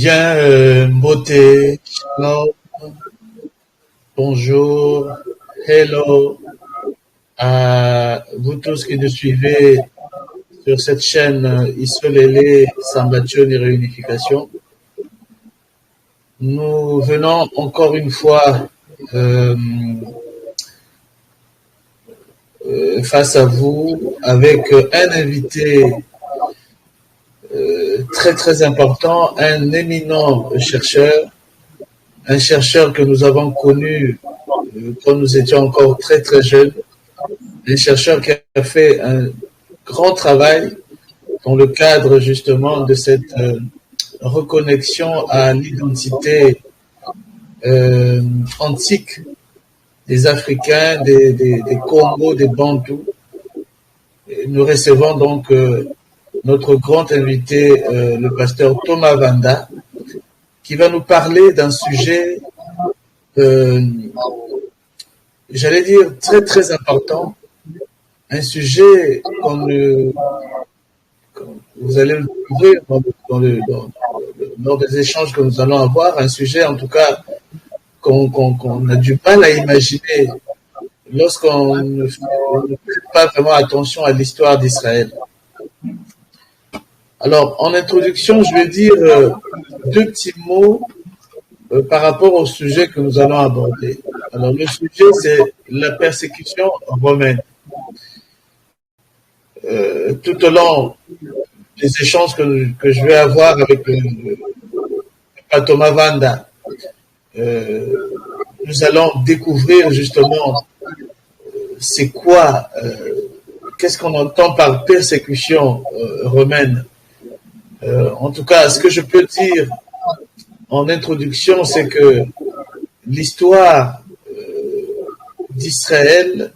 Bien, beauté, shalom, bonjour, hello à vous tous qui nous suivez sur cette chaîne Isolélé, Sambation et Réunification. Nous venons encore une fois face à vous avec un invité très très important, un éminent chercheur, un chercheur que nous avons connu quand nous étions encore très très jeunes, un chercheur qui a fait un grand travail dans le cadre justement de cette reconnexion à l'identité antique des Africains, des Congos, des Bantous. Et nous recevons donc notre grand invité, le pasteur Thomas Vanda, qui va nous parler d'un sujet, j'allais dire, très très important, un sujet comme vous allez le découvrir lors des échanges que nous allons avoir, un sujet en tout cas qu'on a du mal à imaginer lorsqu'on ne fait pas vraiment attention à l'histoire d'Israël. Alors, en introduction, je vais dire deux petits mots par rapport au sujet que nous allons aborder. Alors, le sujet, c'est la persécution romaine. Tout au long des échanges que je vais avoir avec Thomas Vanda, nous allons découvrir justement c'est quoi, qu'est-ce qu'on entend par persécution romaine. En tout cas, ce que je peux dire en introduction, c'est que l'histoire d'Israël,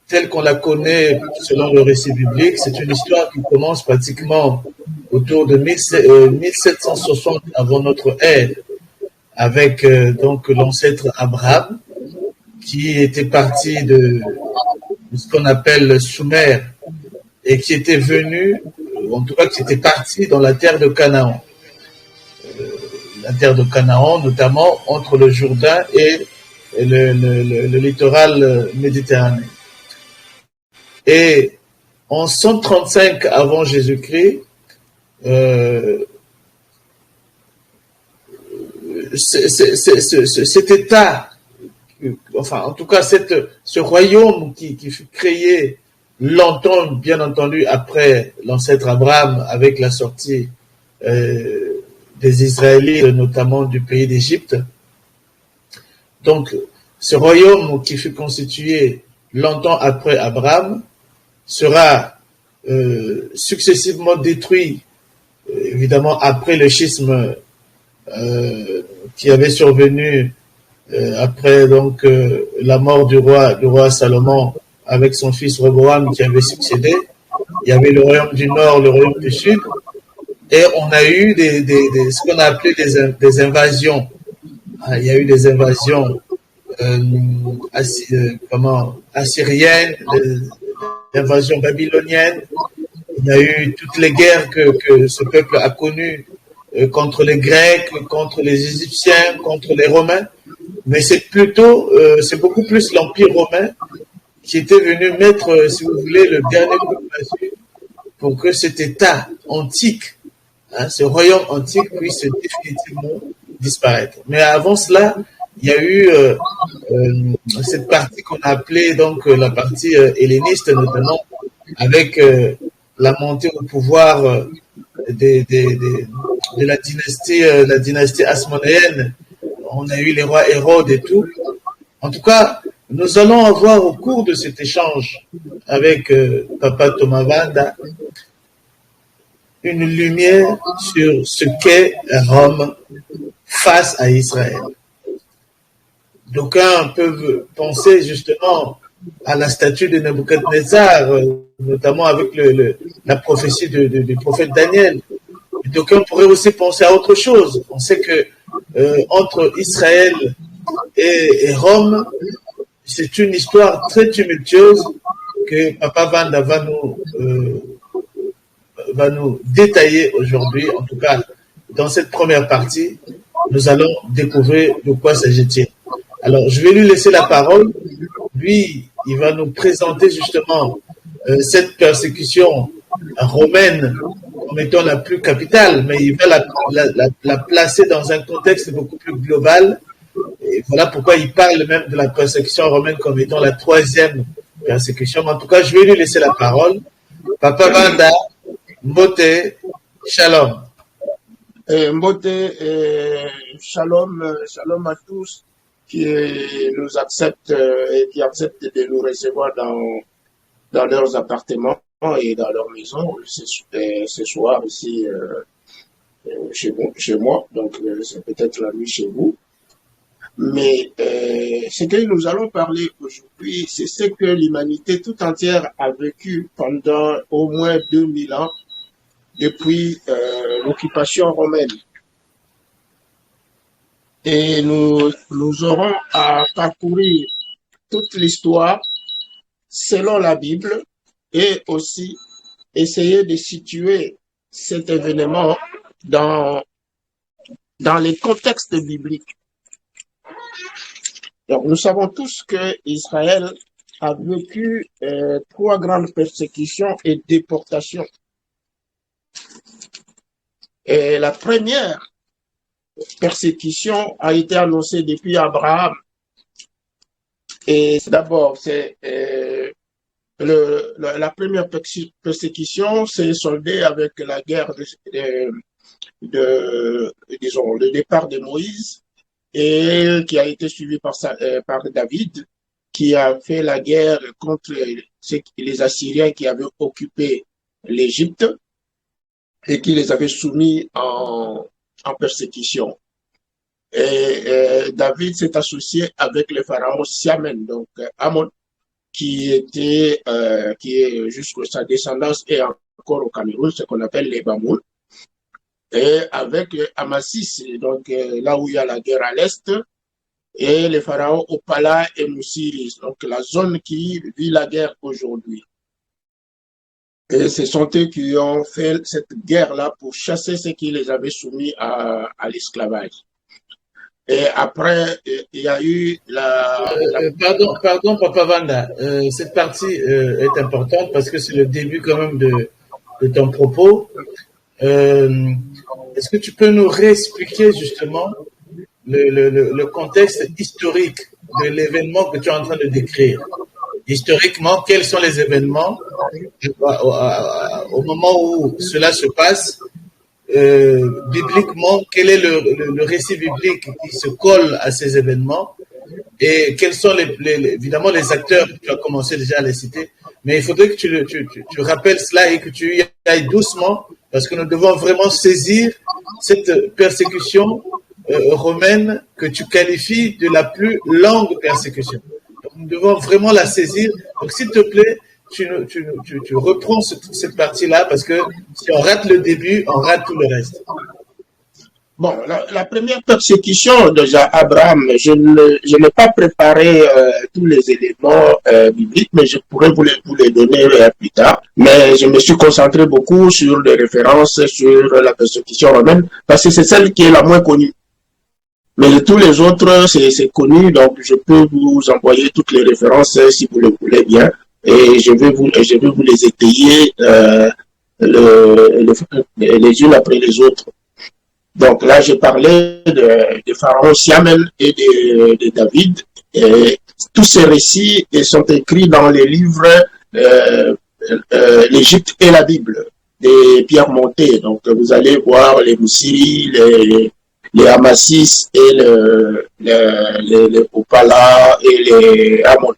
telle qu'on la connaît selon le récit biblique, c'est une histoire qui commence pratiquement autour de 1760 avant notre ère, avec donc l'ancêtre Abraham, qui était parti de ce qu'on appelle Sumer, et qui était venu, en tout cas qui était parti dans la terre de Canaan. La terre de Canaan, notamment entre le Jourdain et le littoral méditerranéen. Et en 135 avant Jésus-Christ, cet État, enfin en tout cas ce royaume qui fut créé longtemps, bien entendu, après l'ancêtre Abraham, avec la sortie des Israélites, notamment du pays d'Égypte. Donc, ce royaume qui fut constitué longtemps après Abraham sera successivement détruit, évidemment, après le schisme qui avait survenu après donc la mort du roi Salomon avec son fils Roboam qui avait succédé. Il y avait le royaume du Nord, le royaume du Sud, et on a eu ce qu'on a appelé des invasions. Il y a eu des invasions assyriennes, des invasions babyloniennes. Il y a eu toutes les guerres que ce peuple a connues contre les Grecs, contre les Égyptiens, contre les Romains. Mais c'est beaucoup plus l'Empire romain qui était venu mettre, si vous voulez, le dernier coup de massue pour que cet État antique, ce royaume antique puisse définitivement disparaître. Mais avant cela, il y a eu cette partie qu'on a appelée donc la partie helléniste, notamment avec la montée au pouvoir de la dynastie hasmonéenne. On a eu les rois Hérode et tout. En tout cas, nous allons avoir au cours de cet échange avec Papa Thomas Vanda une lumière sur ce qu'est Rome face à Israël. D'aucuns peuvent penser justement à la statue de Nebuchadnezzar, notamment avec la prophétie du prophète Daniel. D'aucuns pourraient aussi penser à autre chose. On sait que entre Israël et Rome, c'est une histoire très tumultueuse que Papa Vanda va va nous détailler aujourd'hui, en tout cas dans cette première partie, nous allons découvrir de quoi s'agit-il. Alors, je vais lui laisser la parole. Lui, il va nous présenter justement cette persécution romaine comme étant la plus capitale, mais il va la placer dans un contexte beaucoup plus global. Et voilà pourquoi il parle même de la persécution romaine comme étant la troisième persécution. Mais en tout cas, je vais lui laisser la parole. Papa Vanda, Mbote, Shalom. Mbote, Shalom, Shalom à tous qui nous acceptent et qui acceptent de nous recevoir dans leurs appartements et dans leur maison ce soir ici chez moi. Donc c'est peut-être la nuit chez vous. Mais ce que nous allons parler aujourd'hui, c'est ce que l'humanité tout entière a vécu pendant au moins 2000 ans depuis l'occupation romaine. Et nous aurons à parcourir toute l'histoire selon la Bible et aussi essayer de situer cet événement dans les contextes bibliques. Donc, nous savons tous que Israël a vécu 3 grandes persécutions et déportations. Et la première persécution a été annoncée depuis Abraham. Et d'abord, c'est la première persécution s'est soldée avec la guerre disons, le départ de Moïse, et qui a été suivi par David, qui a fait la guerre contre les Assyriens qui avaient occupé l'Égypte et qui les avaient soumis en persécution. Et David s'est associé avec le pharaon Siamen, donc Amon, qui est jusqu'à sa descendance et encore au Cameroun, ce qu'on appelle les Bamoun. Et avec Amasis, donc là où il y a la guerre à l'est, et les pharaons Opala et Moussiris, donc la zone qui vit la guerre aujourd'hui. Et ce sont eux qui ont fait cette guerre-là pour chasser ceux qui les avaient soumis à l'esclavage. Et après, il y a eu Pardon, Papa Vanda, cette partie est importante parce que c'est le début quand même de ton propos. Est-ce que tu peux nous réexpliquer justement le contexte historique de l'événement que tu es en train de décrire? Historiquement, quels sont les événements au moment où cela se passe? Bibliquement, quel est le récit biblique qui se colle à ces événements? Et quels sont évidemment les acteurs? Tu as commencé déjà à les citer, mais il faudrait que tu rappelles cela et que tu y ailles doucement, parce que nous devons vraiment saisir cette persécution romaine que tu qualifies de la plus longue persécution. Donc, nous devons vraiment la saisir. Donc, s'il te plaît, tu reprends cette partie-là, parce que si on rate le début, on rate tout le reste. Bon, la première persécution, déjà, Abraham, je n'ai pas préparé tous les éléments bibliques, mais je pourrais vous les donner plus tard. Mais je me suis concentré beaucoup sur les références sur la persécution romaine, parce que c'est celle qui est la moins connue. Mais tous les autres, c'est connu, donc je peux vous envoyer toutes les références si vous le voulez bien, et je vais vous les étayer les unes après les autres. Donc là, je parlais de Pharaon Siamen et de David. Et tous ces récits sont écrits dans les livres l'Égypte et la Bible, des pierres montées. Donc vous allez voir les Moussiri, les Amasis et les Opala et les Amon.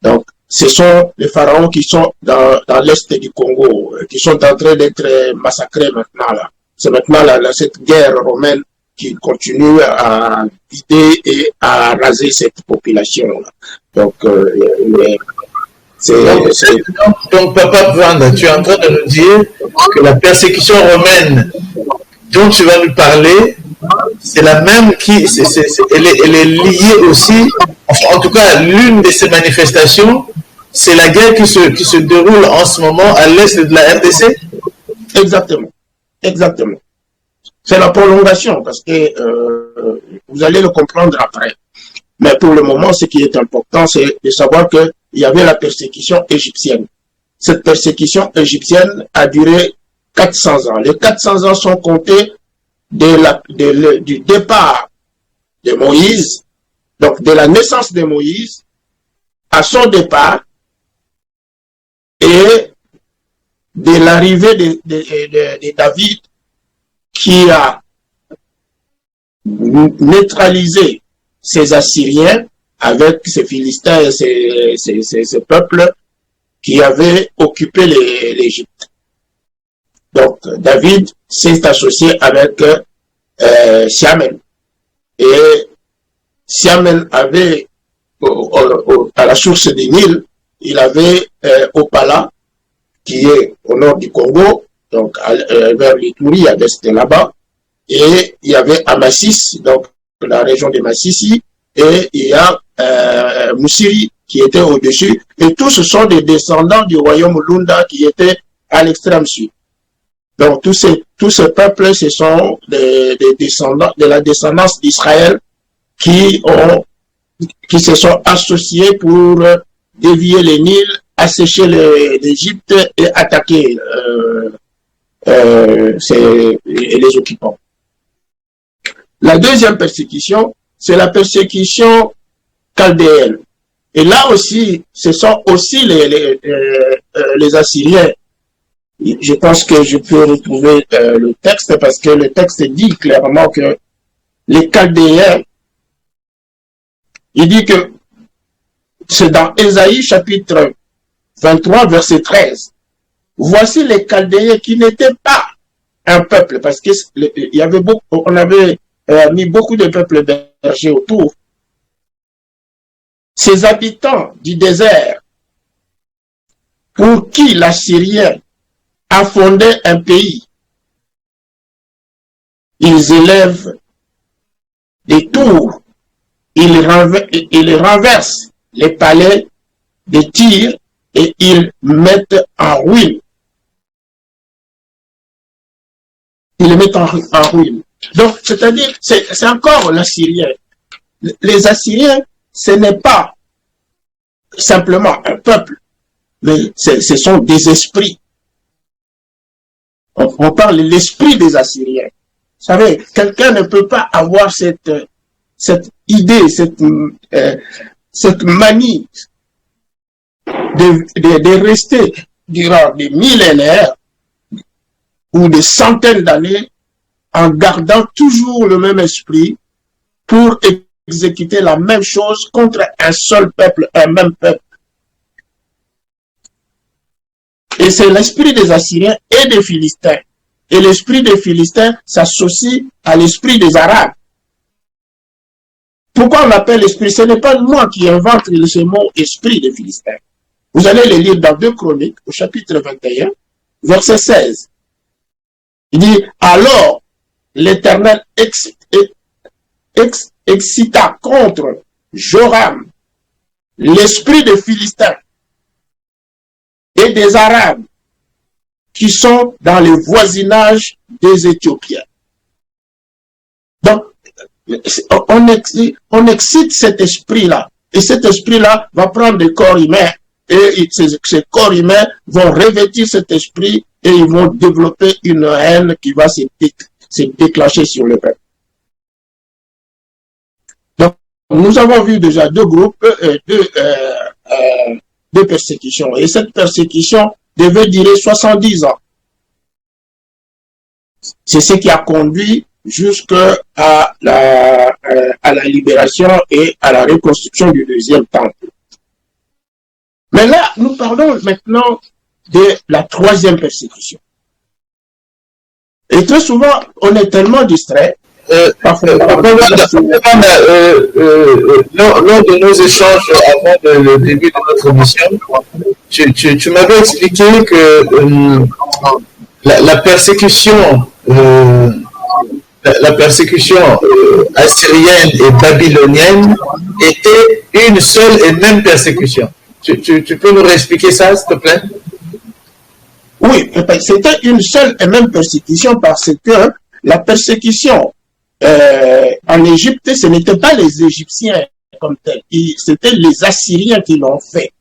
Donc ce sont les pharaons qui sont dans l'est du Congo, qui sont en train d'être massacrés maintenant là. C'est maintenant cette guerre romaine qui continue à vider et à raser cette population-là. Donc, donc, Papa Vanda, tu es en train de nous dire que la persécution romaine dont tu vas nous parler, c'est la même elle est liée aussi, enfin, en tout cas, l'une de ces manifestations, c'est la guerre qui se déroule en ce moment à l'est de la RDC? Exactement. Exactement. C'est la prolongation, parce que vous allez le comprendre après. Mais pour le moment, ce qui est important, c'est de savoir qu'il y avait la persécution égyptienne. Cette persécution égyptienne a duré 400 ans. Les 400 ans sont comptés du départ de Moïse, donc de la naissance de Moïse à son départ et de l'arrivée de David qui a neutralisé ces Assyriens avec ces Philistins et ces peuples qui avaient occupé l'Égypte. Donc, David s'est associé avec Siamel. Et Siamel avait, à la source du Nil, il avait Opala, qui est au nord du Congo, donc vers l'Ituri, à l'est de là-bas. Et il y avait Amassis, donc la région de Massissi, et il y a Moussiri qui était au-dessus. Et tous ce sont des descendants du royaume Lunda qui étaient à l'extrême sud. Donc tous ces peuples, ce sont des descendants de la descendance d'Israël qui se sont associés pour dévier les Nils, assécher l'Égypte et attaquer les occupants. La deuxième persécution, c'est la persécution chaldéenne. Et là aussi, ce sont aussi les Assyriens. Je pense que je peux retrouver le texte parce que le texte dit clairement que les Chaldéens, il dit que c'est dans Ésaïe chapitre 23 verset 13. Voici les Chaldéens qui n'étaient pas un peuple parce que il y avait beaucoup, on avait mis beaucoup de peuples bergers autour. Ces habitants du désert pour qui l'Assyrien a fondé un pays, ils élèvent des tours, ils renversent les palais des Tyr et ils mettent en ruine. Ils les mettent en ruine. Donc, c'est-à-dire, c'est encore l'Assyrien. Les Assyriens, ce n'est pas simplement un peuple, mais ce sont des esprits. On parle de l'esprit des Assyriens. Vous savez, quelqu'un ne peut pas avoir cette idée, cette manie de rester durant des millénaires ou des centaines d'années en gardant toujours le même esprit pour exécuter la même chose contre un seul peuple, un même peuple. Et c'est l'esprit des Assyriens et des Philistins. Et l'esprit des Philistins s'associe à l'esprit des Arabes. Pourquoi on appelle l'esprit? Ce n'est pas moi qui invente ce mot esprit des Philistins. Vous allez le lire dans 2 Chroniques, au chapitre 21, verset 16. Il dit, alors l'Éternel excita contre Joram l'esprit des Philistins et des Arabes qui sont dans le voisinage des Éthiopiens. Donc, on excite cet esprit-là. Et cet esprit-là va prendre des corps humains. Et ces corps humains vont revêtir cet esprit et ils vont développer une haine qui va se déclencher sur le peuple. Donc, nous avons vu déjà 2 groupes, 2 persécutions. Et cette persécution devait durer 70 ans. C'est ce qui a conduit jusqu'à la libération et à la reconstruction du 2e temple. Mais là, nous parlons maintenant de la 3e persécution. Et très souvent, on est tellement distrait. Lors de nos échanges avant le début de notre émission, tu m'avais expliqué que la persécution assyrienne et babylonienne était une seule et même persécution. Tu peux nous réexpliquer ça, s'il te plaît? Oui, c'était une seule et même persécution parce que la persécution en Égypte, ce n'était pas les Égyptiens comme tels, c'était les Assyriens qui l'ont fait.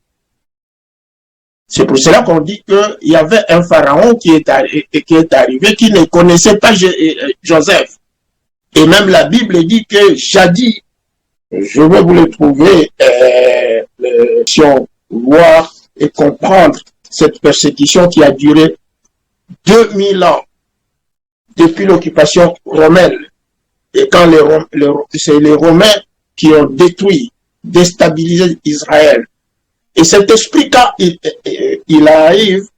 C'est pour cela qu'on dit qu'il y avait un pharaon qui est arrivé, qui ne connaissait pas Joseph. Et même la Bible dit que jadis, je vais vous le trouver, si on voit et comprendre cette persécution qui a duré 2000 ans depuis l'occupation romaine. Et quand c'est les Romains qui ont détruit, déstabilisé Israël. Et cet esprit, quand il arrive,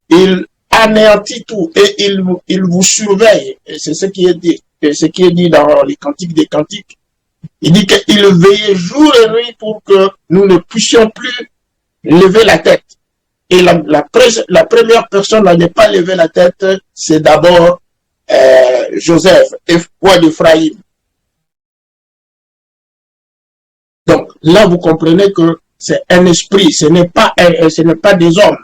il anéantit tout et il vous surveille. Et c'est ce qui est dit dans les Cantiques des Cantiques. Il dit qu'il veillait jour et nuit pour que nous ne puissions plus lever la tête. Et la première personne à ne pas lever la tête, c'est d'abord Joseph, roi d'Éphraïm. Donc là, vous comprenez que c'est un esprit, ce n'est pas des hommes.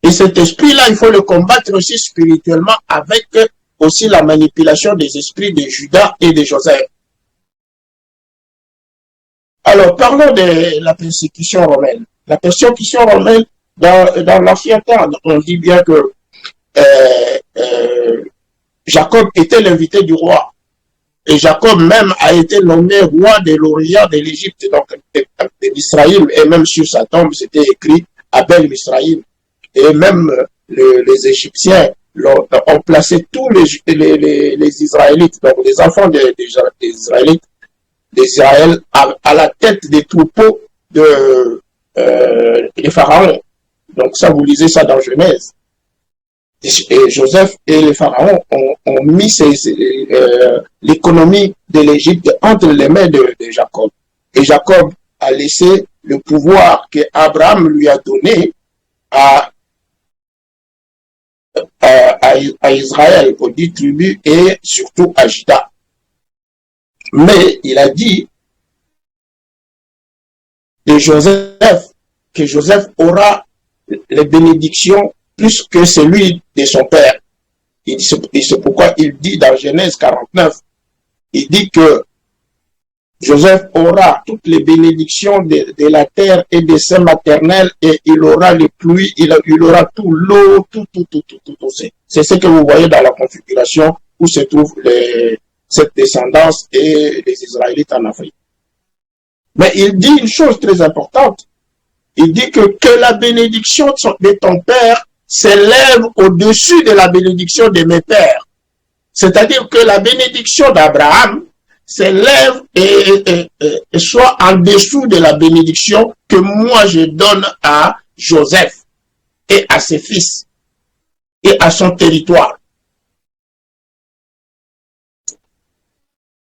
Et cet esprit-là, il faut le combattre aussi spirituellement avec aussi la manipulation des esprits de Judas et de Joseph. Alors, parlons de la persécution romaine. La persécution romaine, dans l'Ancien temps, on dit bien que Jacob était l'invité du roi. Et Jacob même a été nommé roi de l'Orient de l'Égypte, donc de Misraïm, et même sur sa tombe, c'était écrit Abel Misraïm. Et même les Égyptiens ont placé tous les Israélites, donc les enfants des Israélites, d'Israël, à la tête des troupeaux des pharaons. Donc ça, vous lisez ça dans Genèse. Et Joseph et les pharaons ont mis l'économie de l'Égypte entre les mains de Jacob. Et Jacob a laissé le pouvoir que Abraham lui a donné à Israël, aux 10 tribus et surtout à Juda. Mais il a dit que Joseph aura les bénédictions plus que celui de son père. Et c'est pourquoi il dit dans Genèse 49, il dit que Joseph aura toutes les bénédictions de la terre et des seins maternels et il aura les pluies, il aura tout, l'eau, tout. C'est ce que vous voyez dans la configuration où se trouve cette descendance et les Israélites en Afrique. Mais il dit une chose très importante. Il dit que la bénédiction de ton père s'élève au-dessus de la bénédiction de mes pères. C'est-à-dire que la bénédiction d'Abraham s'élève et soit en dessous de la bénédiction que moi je donne à Joseph et à ses fils et à son territoire.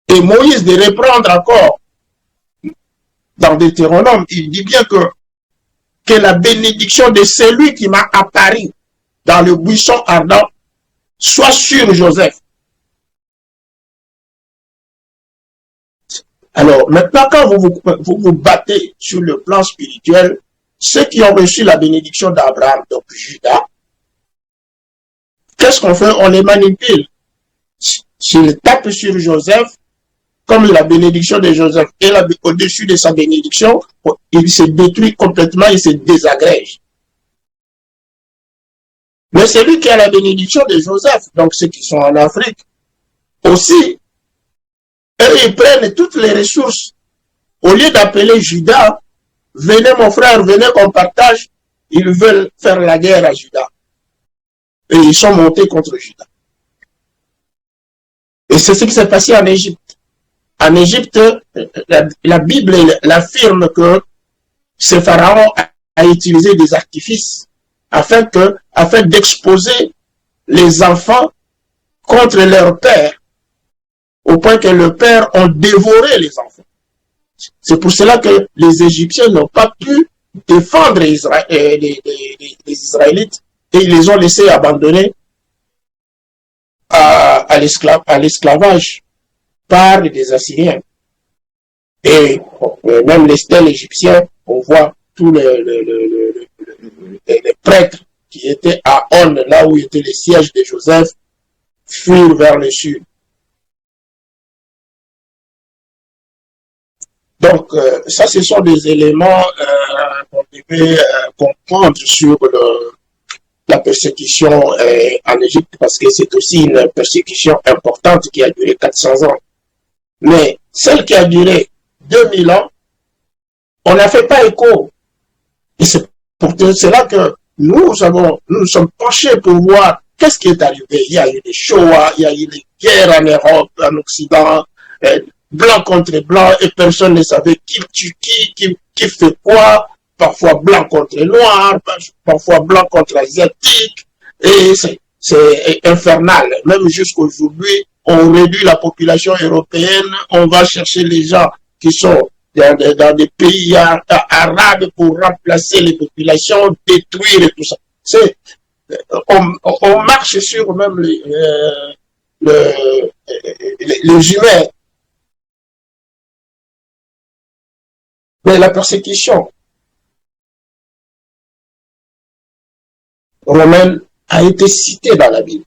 Et Moïse de reprendre encore dans Deutéronome, il dit bien que la bénédiction de celui qui m'a apparu dans le buisson ardent soit sur Joseph. Alors, maintenant, quand vous battez sur le plan spirituel, ceux qui ont reçu la bénédiction d'Abraham, donc Judas, qu'est-ce qu'on fait? On les manipule. S'ils tapent sur Joseph, comme la bénédiction de Joseph est au-dessus de sa bénédiction, il se détruit complètement, il se désagrège. Mais celui qui a la bénédiction de Joseph, donc ceux qui sont en Afrique, aussi, eux, ils prennent toutes les ressources. Au lieu d'appeler Judas, venez mon frère, venez qu'on partage, ils veulent faire la guerre à Judas. Et ils sont montés contre Judas. Et c'est ce qui s'est passé en Égypte. En Égypte, la Bible l'affirme que ce pharaon a utilisé des artifices afin d'exposer les enfants contre leur père, au point que le père ont dévoré les enfants. C'est pour cela que les Égyptiens n'ont pas pu défendre les Israélites et ils les ont laissés abandonner à l'esclavage par des Assyriens. Et même les stèles égyptiennes, on voit tous les prêtres qui étaient à On, là où était le siège de Joseph, fuirent vers le sud. Donc, ça, ce sont des éléments qu'on devait comprendre sur la persécution en Égypte, parce que c'est aussi une persécution importante qui a duré 400 ans. Mais celle qui a duré 2000 ans, on n'a fait pas écho. Et c'est pour cela que nous nous sommes penchés pour voir qu'est-ce qui est arrivé. Il y a eu des Shoah, il y a eu des guerres en Europe, en Occident, blanc contre blanc, et personne ne savait qui tue qui fait quoi. Parfois blanc contre noir, parfois blanc contre asiatique, et c'est infernal. Même jusqu'aujourd'hui, on réduit la population européenne, on va chercher les gens qui sont dans des pays arabes pour remplacer les populations, détruire et tout ça. On marche sur même les humains. Mais la persécution romaine a été citée dans la Bible.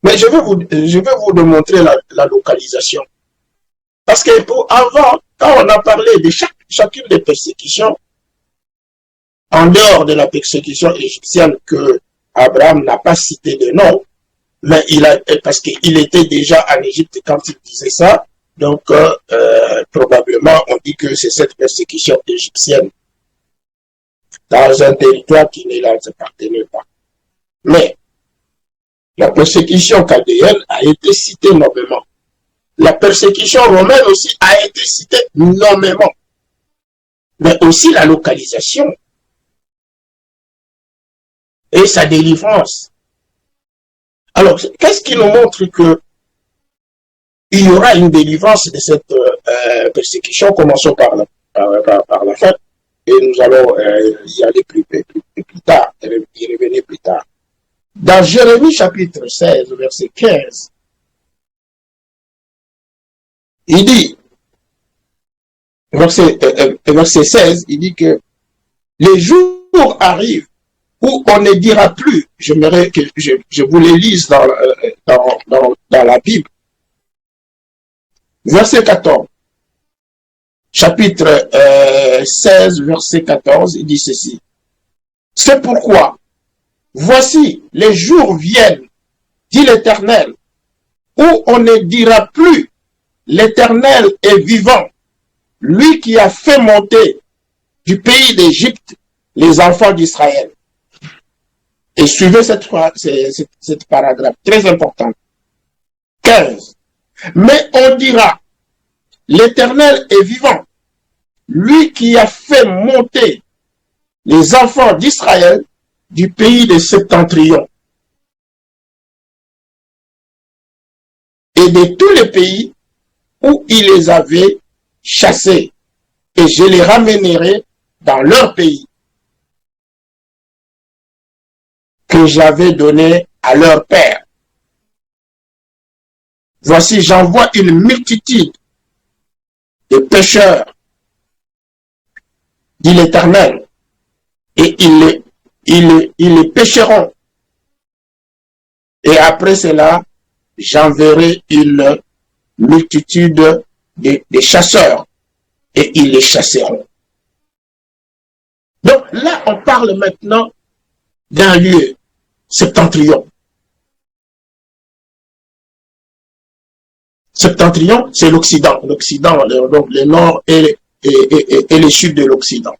Mais je vais vous démontrer la localisation. Parce que avant, quand on a parlé de chacune des persécutions, en dehors de la persécution égyptienne que Abraham n'a pas cité de nom, mais parce qu'il était déjà en Égypte quand il disait ça, donc probablement on dit que c'est cette persécution égyptienne dans un territoire qui ne leur appartenait pas. Mais la persécution chaldéenne a été citée nommément. La persécution romaine aussi a été citée nommément. Mais aussi la localisation et sa délivrance. Alors, qu'est-ce qui nous montre que il y aura une délivrance de cette persécution? Commençons par la fin, et nous allons y aller plus tard, y revenir plus tard. Dans Jérémie chapitre 16, verset 15, il dit, verset 16, il dit que les jours arrivent où on ne dira plus, j'aimerais que je vous les lise dans la Bible. Verset 14, chapitre 16, verset 14, il dit ceci. C'est pourquoi, voici, les jours viennent, dit l'Éternel, où on ne dira plus, l'Éternel est vivant, lui qui a fait monter du pays d'Égypte les enfants d'Israël. Et suivez cette paragraphe très importante. 15. Mais on dira, l'Éternel est vivant, lui qui a fait monter les enfants d'Israël du pays de Septentrion et de tous les pays où il les avait chassés, et je les ramènerai dans leur pays que j'avais donné à leur père. Voici, j'envoie une multitude de pécheurs, dit l'Éternel, et ils les pécheront. Et après cela, j'enverrai une multitude de chasseurs, et ils les chasseront. Donc là, on parle maintenant d'un lieu, Septentrion. Septentrion, c'est l'Occident. L'Occident, donc le nord et le sud de l'Occident.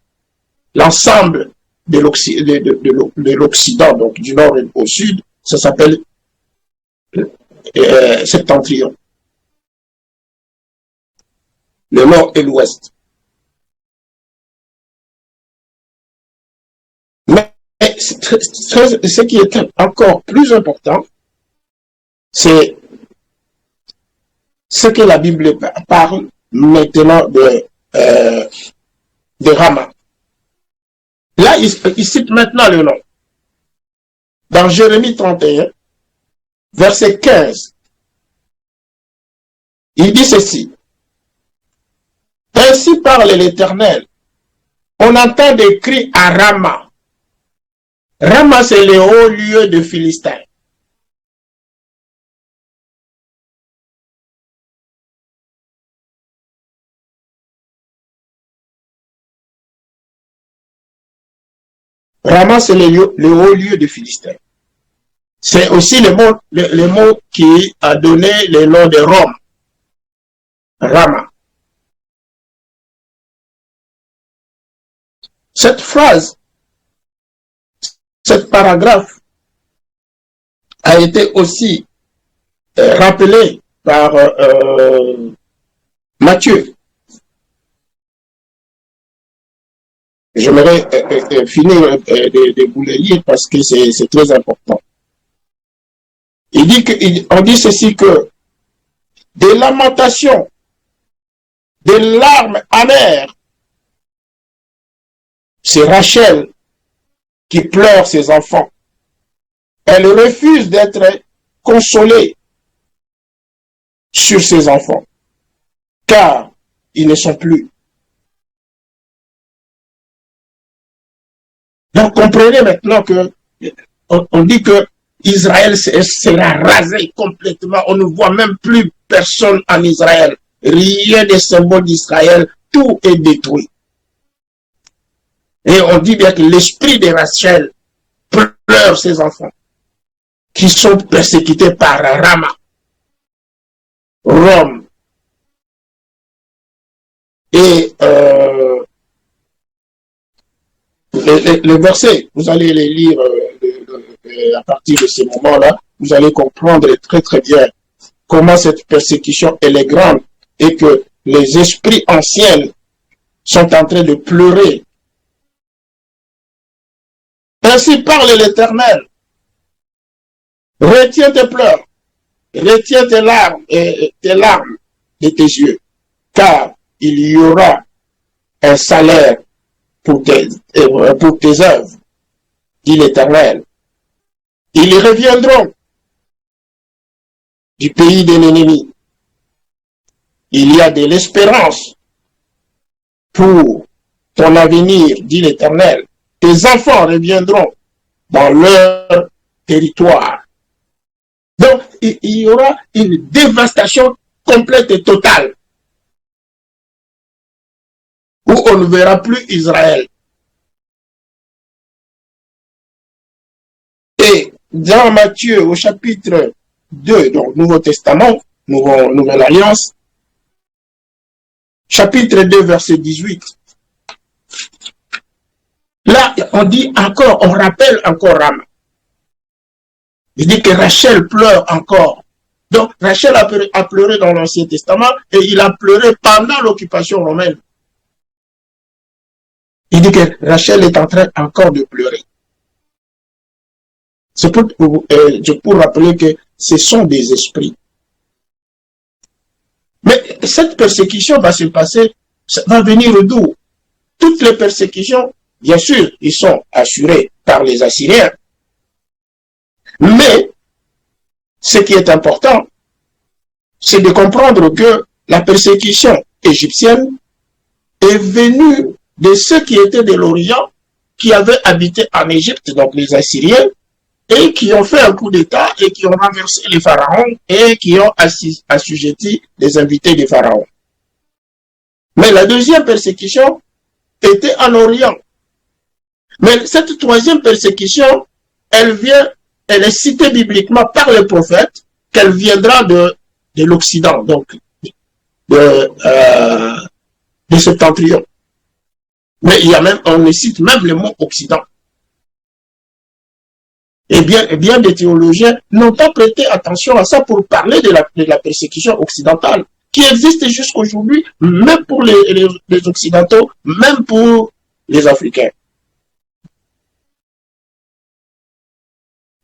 L'ensemble de l'Occident, donc du nord au sud, ça s'appelle Septentrion. Le nord et l'ouest. Mais ce qui est encore plus important, c'est ce que la Bible parle maintenant de Rama. Là, il cite maintenant le nom. Dans Jérémie 31, verset 15, il dit ceci. Ainsi parle l'Éternel. On entend des cris à Rama, Rama, c'est le haut lieu de Philistin. Rama, c'est le haut lieu de Philistin. C'est aussi le mot qui a donné le nom de Rome. Rama. Cette phrase, cet paragraphe a été aussi rappelé par Matthieu. J'aimerais finir de vous le lire parce que c'est très important. On dit ceci que des lamentations, des larmes amères, c'est Rachel qui pleure ses enfants. Elle refuse d'être consolée sur ses enfants, car ils ne sont plus. Donc comprenez maintenant que on dit que Israël sera rasé complètement. On ne voit même plus personne en Israël. Rien des symboles d'Israël, tout est détruit. Et on dit bien que l'esprit de Rachel pleure ses enfants qui sont persécutés par Rama, Rome. Et le verset, vous allez les lire à partir de ce moment-là, vous allez comprendre très très bien comment cette persécution elle est grande et que les esprits anciens sont en train de pleurer. Ainsi parle l'Éternel. Retiens tes pleurs, retiens tes larmes de tes yeux, car il y aura un salaire pour tes œuvres, dit l'Éternel. Ils reviendront du pays de l'ennemi. Il y a de l'espérance pour ton avenir, dit l'Éternel. Tes enfants reviendront dans leur territoire. Donc, il y aura une dévastation complète et totale où on ne verra plus Israël. Et dans Matthieu, au chapitre 2, donc Nouveau Testament, Nouvelle Alliance, chapitre 2, verset 18, là, on dit encore, on rappelle encore Rama. Il dit que Rachel pleure encore. Donc, Rachel a pleuré dans l'Ancien Testament et il a pleuré pendant l'occupation romaine. Il dit que Rachel est en train encore de pleurer. C'est pour rappeler que ce sont des esprits. Mais cette persécution va se passer, va venir d'où? Toutes les persécutions, bien sûr, ils sont assurés par les Assyriens. Mais, ce qui est important, c'est de comprendre que la persécution égyptienne est venue de ceux qui étaient de l'Orient, qui avaient habité en Égypte, donc les Assyriens, et qui ont fait un coup d'État et qui ont renversé les pharaons et qui ont assujetti les invités des pharaons. Mais la deuxième persécution était en Orient. Mais cette troisième persécution, elle est citée bibliquement par les prophètes qu'elle viendra de l'Occident, donc de Septentrion. Mais on cite même le mot Occident. Et bien des théologiens n'ont pas prêté attention à ça pour parler de la persécution occidentale, qui existe jusqu'aujourd'hui, même pour les Occidentaux, même pour les Africains.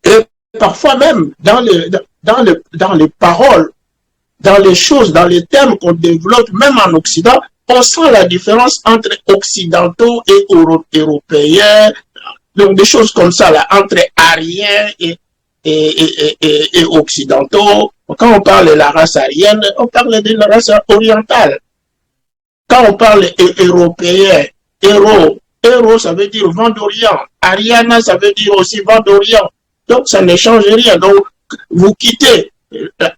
Et parfois même, dans les paroles, dans les choses, dans les thèmes qu'on développe, même en Occident, on sent la différence entre occidentaux et européens, donc des choses comme ça, là, entre ariens et occidentaux. Quand on parle de la race aryenne, on parle de la race orientale. Quand on parle européen, Héros, ça veut dire vent d'Orient. Ariana, ça veut dire aussi vent d'Orient. Donc, ça ne change rien. Donc, vous quittez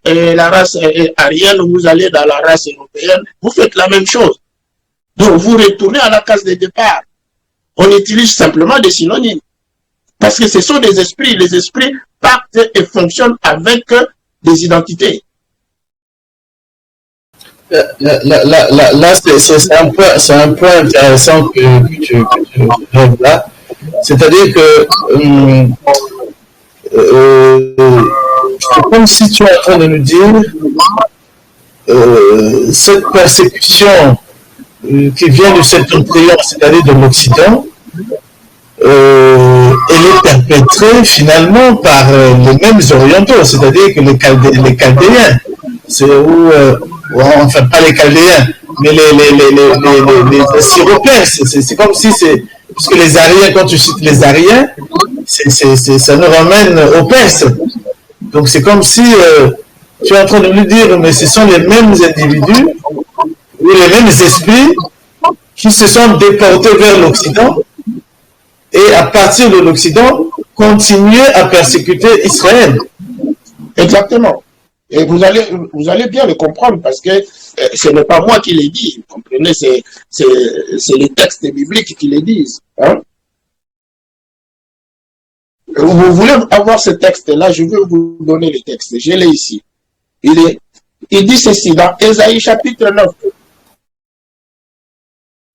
la race arienne, vous allez dans la race européenne, vous faites la même chose. Donc, vous retournez à la case de départ. On utilise simplement des synonymes. Parce que ce sont des esprits. Les esprits partent et fonctionnent avec des identités. Là, c'est un point intéressant que tu rêves là. C'est-à-dire que c'est comme si tu es en train de nous dire cette persécution qui vient du septentrion, c'est-à-dire de l'Occident, elle est perpétrée finalement par les mêmes orientaux, c'est-à-dire que les Chaldéens, c'est où, enfin pas les Chaldéens, mais les Assyropèens, c'est comme si c'est, parce que les Ariens, quand tu cites les Ariens, ça nous ramène aux Perses. Donc c'est comme si tu es en train de nous dire, mais ce sont les mêmes individus, ou les mêmes esprits qui se sont déportés vers l'Occident, et à partir de l'Occident, continuer à persécuter Israël. Exactement. Et vous allez bien le comprendre parce que ce n'est pas moi qui l'ai dit. Vous comprenez, c'est les textes bibliques qui le disent. Hein? Vous voulez avoir ce texte-là, je vais vous donner le texte. Je l'ai ici. Il dit ceci dans Ésaïe chapitre 9,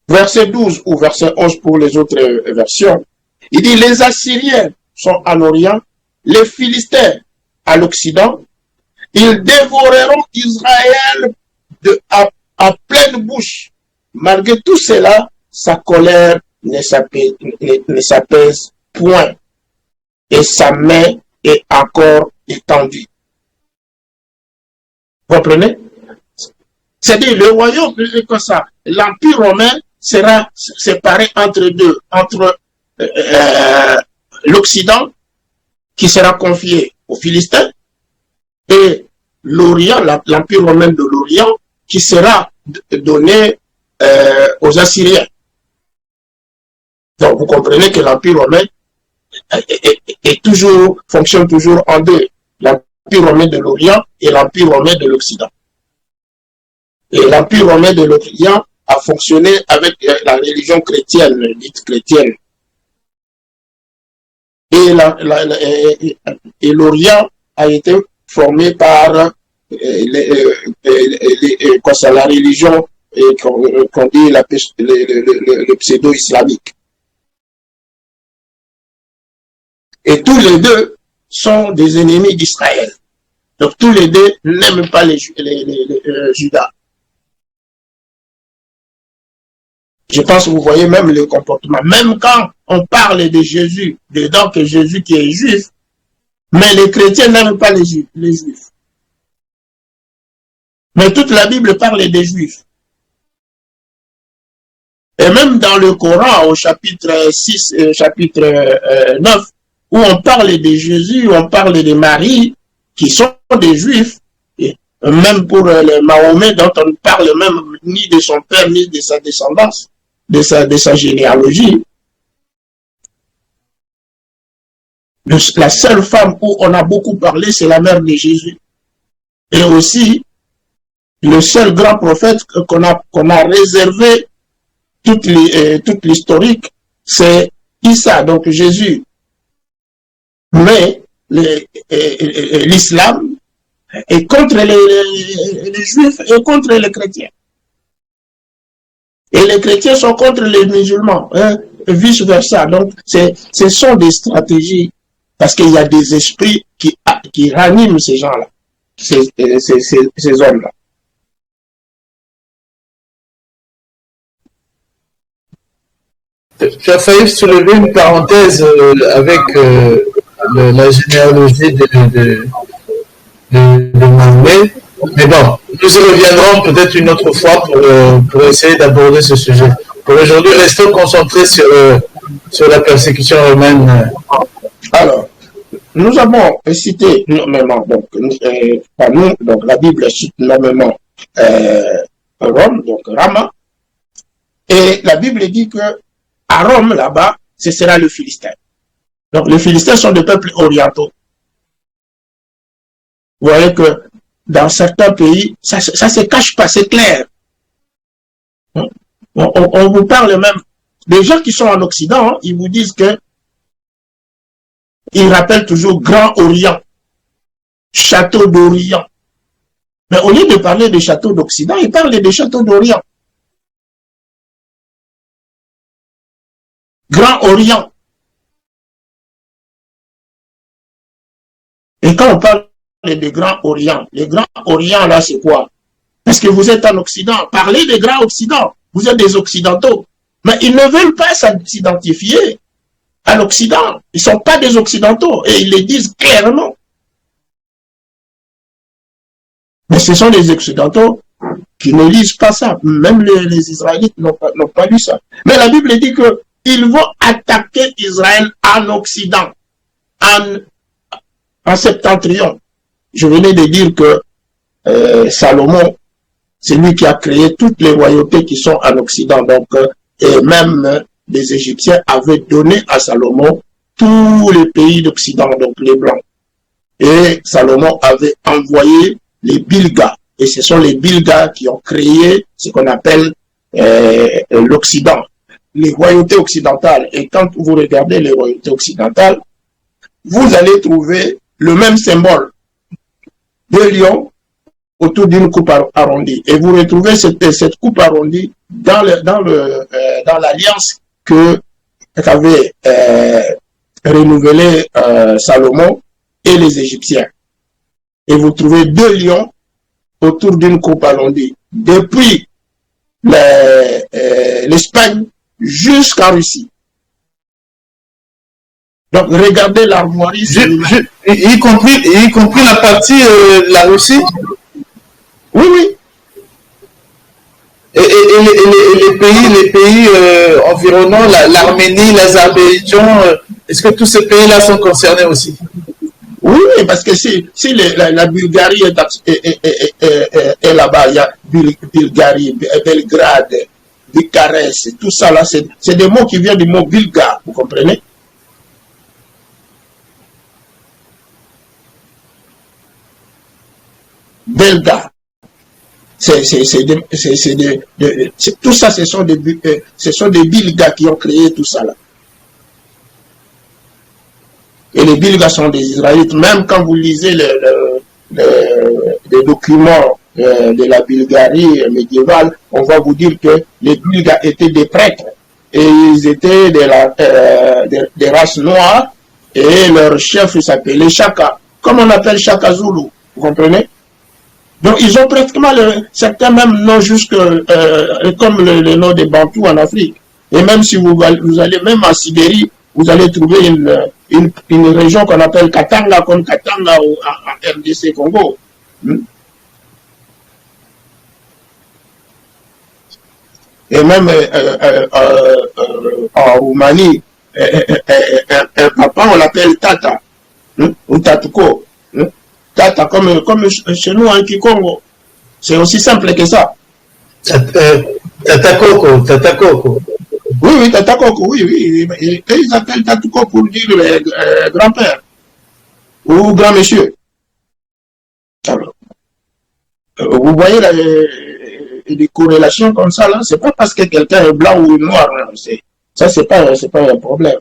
verset 12 ou verset 11 pour les autres versions. Il dit, les Assyriens sont à l'Orient, les Philistins à l'Occident, ils dévoreront Israël à pleine bouche. Malgré tout cela, sa colère ne s'apaise point et sa main est encore étendue. Vous comprenez? C'est-à-dire, le royaume, comme ça, l'Empire romain sera séparé entre deux, entre l'Occident, qui sera confié aux Philistins, et l'Orient, l'Empire romain de l'Orient, qui sera donné aux Assyriens. Donc, vous comprenez que l'Empire romain fonctionne toujours en deux. L'Empire romain de l'Orient et l'Empire romain de l'Occident. Et l'Empire romain de l'Orient a fonctionné avec la religion chrétienne, dite chrétienne. Et l'Orient a été formé par la religion qu'on dit le pseudo-islamique. Et tous les deux sont des ennemis d'Israël. Donc tous les deux n'aiment pas les Judas. Je pense que vous voyez même le comportement. Même quand on parle de Jésus, dedans que Jésus qui est juif, mais les chrétiens n'aiment pas les juifs. Mais toute la Bible parle des juifs. Et même dans le Coran, au chapitre 6 et chapitre 9, où on parle de Jésus, où on parle de Marie, qui sont des juifs, et même pour le Mahomet, dont on ne parle même ni de son père, ni de sa descendance, de sa généalogie. La seule femme où on a beaucoup parlé, c'est la mère de Jésus. Et aussi, le seul grand prophète qu'on a réservé toute l'historique, c'est Issa, donc Jésus. Mais l'islam est contre les juifs et contre les chrétiens. Et les chrétiens sont contre les musulmans, hein, et vice-versa. Donc, ce sont des stratégies, parce qu'il y a des esprits qui raniment ces gens-là, ces hommes-là. Tu as failli soulever une parenthèse avec la généalogie de Mahomet. Mais bon, nous y reviendrons peut-être une autre fois pour essayer d'aborder ce sujet. Pour aujourd'hui, restons concentrés sur la persécution romaine. Alors, nous avons cité nommément, donc, pas nous, donc la Bible cite nommément Rome, donc Rama, et la Bible dit que à Rome, là-bas, ce sera le Philistin. Donc, les Philistins sont des peuples orientaux. Vous voyez que dans certains pays, ça se cache pas, c'est clair. On vous parle même des gens qui sont en Occident, hein, ils vous disent que ils rappellent toujours Grand Orient, Château d'Orient. Mais au lieu de parler des châteaux d'Occident, ils parlent des châteaux d'Orient. Grand Orient. Et quand on parle de Grand Orient, le Grand Orient là c'est quoi? Parce que vous êtes en Occident, parlez des Grands Occidents, vous êtes des Occidentaux. Mais ils ne veulent pas s'identifier à l'Occident. Ils ne sont pas des Occidentaux et ils le disent clairement. Mais ce sont les Occidentaux qui ne lisent pas ça. Même les Israélites n'ont pas lu ça. Mais la Bible dit qu'ils vont attaquer Israël en Occident, en septentrion. Je venais de dire que Salomon, c'est lui qui a créé toutes les royautés qui sont en Occident. Donc, et même les Égyptiens avaient donné à Salomon tous les pays d'Occident, donc les Blancs. Et Salomon avait envoyé les Bilgas. Et ce sont les Bilgas qui ont créé ce qu'on appelle l'Occident, les royautés occidentales. Et quand vous regardez les royautés occidentales, vous allez trouver le même symbole, deux lions autour d'une coupe arrondie. Et vous retrouvez cette coupe arrondie dans l'alliance qu'avait renouvelé Salomon et les Égyptiens. Et vous trouvez deux lions autour d'une coupe arrondie. Depuis l'Espagne jusqu'en Russie. Donc, regardez l'armoirie. Y compris la partie la Russie. Oui, oui. Et les pays environnants, l'Arménie, l'Azerbaïdjan, est-ce que tous ces pays-là sont concernés aussi? Oui, parce que si la Bulgarie est là-bas, il y a Bulgarie, Belgrade, Bucarest, tout ça là, c'est des mots qui viennent du mot bulgare, vous comprenez? Belga. Tout ça, ce sont des Bilgas qui ont créé tout ça là. Et les Bilgas sont des Israélites. Même quand vous lisez les documents de la Bulgarie médiévale, on va vous dire que les Bilgas étaient des prêtres. Et ils étaient des races noires. Et leur chef s'appelait Chaka. Comme on appelle Chaka Zulu. Vous comprenez? Donc, ils ont pratiquement certains même noms comme le nom des Bantous en Afrique. Et même si vous allez même en Sibérie, vous allez trouver une région qu'on appelle Katanga, comme Katanga en RDC Congo. Et même en Roumanie, un papa, on l'appelle Tata, ou Tatuko. Tata, comme chez nous en Kikongo. C'est aussi simple que ça. Tatakoko. Oui, Tatakoko, oui. Et ils appellent Tatuko pour dire grand-père ou grand-monsieur. Alors, vous voyez des corrélations comme ça, là, c'est pas parce que quelqu'un est blanc ou noir. Hein, ça, c'est pas un problème.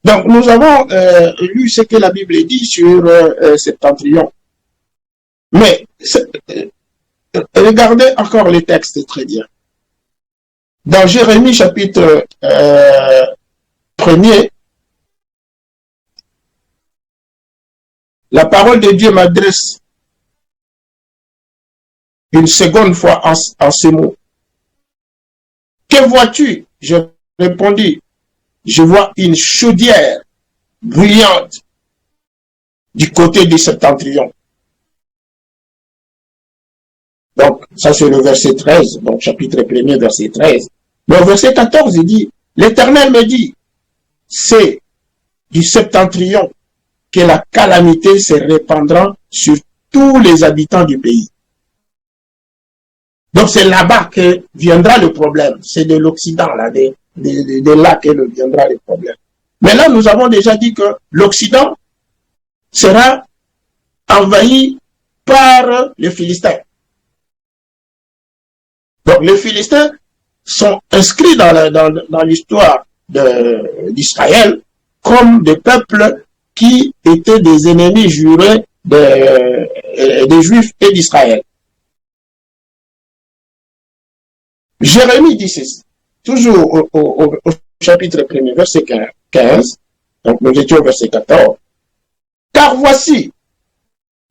Donc, nous avons lu ce que la Bible dit sur Septentrion. Mais, regardez encore les textes très bien. Dans Jérémie chapitre 1er, la parole de Dieu m'adresse une seconde fois en ces mots. Que vois-tu? Je répondis. Je vois une chaudière bruyante du côté du septentrion. Donc, ça c'est le verset 13, donc chapitre 1er, verset 13. Mais au verset 14, il dit, l'Éternel me dit, c'est du septentrion que la calamité se répandra sur tous les habitants du pays. Donc c'est là-bas que viendra le problème. C'est de l'Occident, là, de là que viendra le problème. Mais là, nous avons déjà dit que l'Occident sera envahi par les Philistins. Donc les Philistins sont inscrits dans l'histoire d'Israël comme des peuples qui étaient des ennemis jurés des Juifs et d'Israël. Jérémie dit ceci, toujours au chapitre 1er, verset 15, donc nous étions au verset 14. Car voici,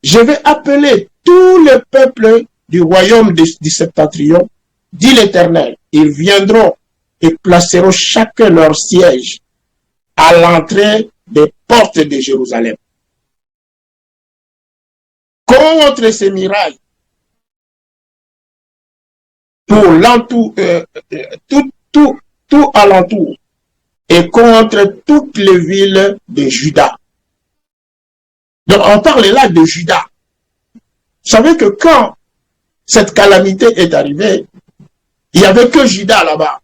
je vais appeler tous les peuples du royaume du septentrion, dit l'Éternel. Ils viendront et placeront chacun leur siège à l'entrée des portes de Jérusalem. Contre ces murailles, pour l'entour, tout alentour, et contre toutes les villes de Juda. Donc on parle là de Juda. Vous savez que quand cette calamité est arrivée, il n'y avait que Juda là-bas.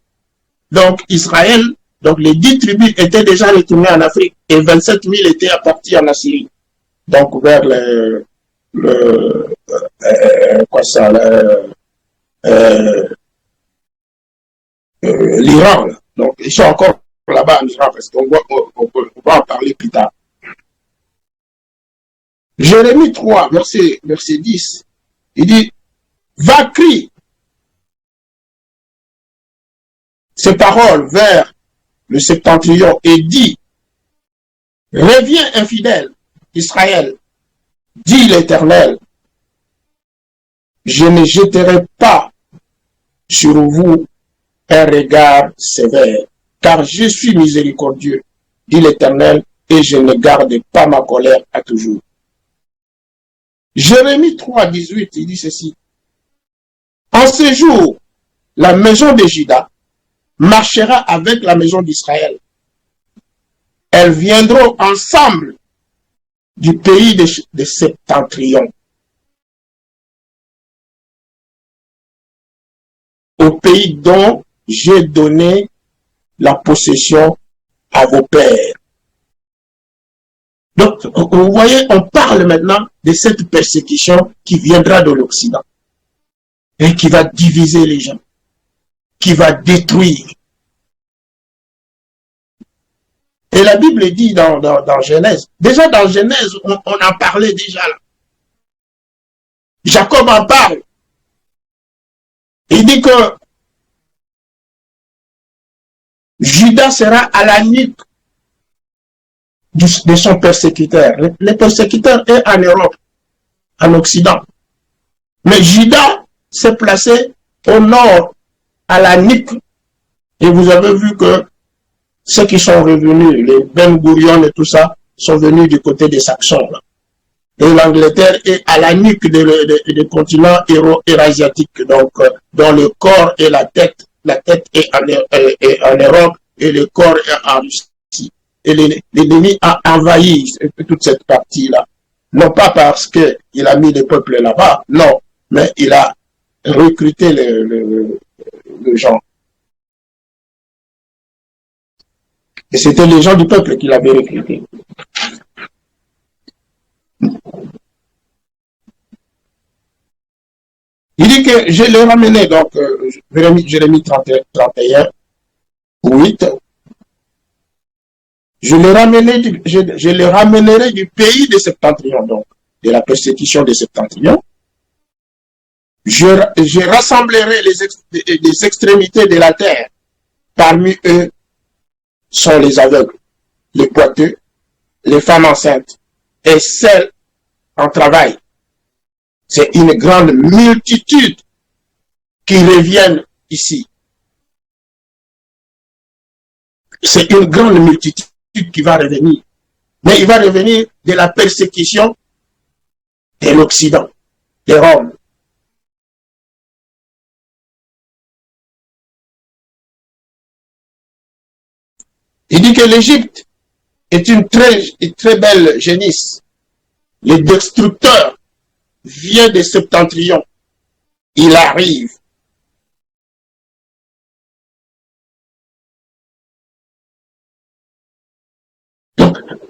Donc Israël, donc les 10 tribus étaient déjà retournées en Afrique et 27 000 étaient partis en Assyrie. Donc vers l'Iran. Donc ils sont encore là-bas en Iran parce qu'on va en parler plus tard. Jérémie 3, verset 10, il dit, va crier ces paroles vers le septentrion et dit, reviens infidèle, Israël, dit l'Éternel, je ne jeterai pas sur vous un regard sévère, car je suis miséricordieux, dit l'Éternel, et je ne garde pas ma colère à toujours. Jérémie 3, 18, il dit ceci. En ce jour, la maison de Juda marchera avec la maison d'Israël. Elles viendront ensemble du pays de septentrion, au pays dont j'ai donné la possession à vos pères. Donc, vous voyez, on parle maintenant de cette persécution qui viendra de l'Occident et qui va diviser les gens, qui va détruire. Et la Bible dit dans Genèse, déjà dans Genèse, on en parlait déjà là. Jacob en parle. Il dit que Judas sera à la nuque de son persécuteur. Le persécuteur est en Europe, en Occident. Mais Judas s'est placé au nord, à la nuque. Et vous avez vu que ceux qui sont revenus, les Ben Gurion et tout ça, sont venus du côté des Saxons. Là. Et l'Angleterre est à la nuque des continents eurasiatiques, donc dans le corps et la tête est en Europe et le corps est en Russie. Et l'ennemi a envahi toute cette partie-là. Non pas parce qu'il a mis le peuple là-bas, non, mais il a recruté le gens. Et c'était les gens du peuple qui l'avaient recruté. Il dit que je l'ai ramené, donc, Jérémie 31, 8. Je le ramènerai du pays de Septentrion, donc, de la persécution de Septentrion. Je rassemblerai les extrémités de la terre. Parmi eux sont les aveugles, les boiteux, les femmes enceintes et celles en travail. C'est une grande multitude qui reviennent ici. C'est une grande multitude qui va revenir. Mais il va revenir de la persécution de l'Occident, de Rome. Il dit que l'Égypte est une très belle génisse. Le destructeur vient des septentrions. Il arrive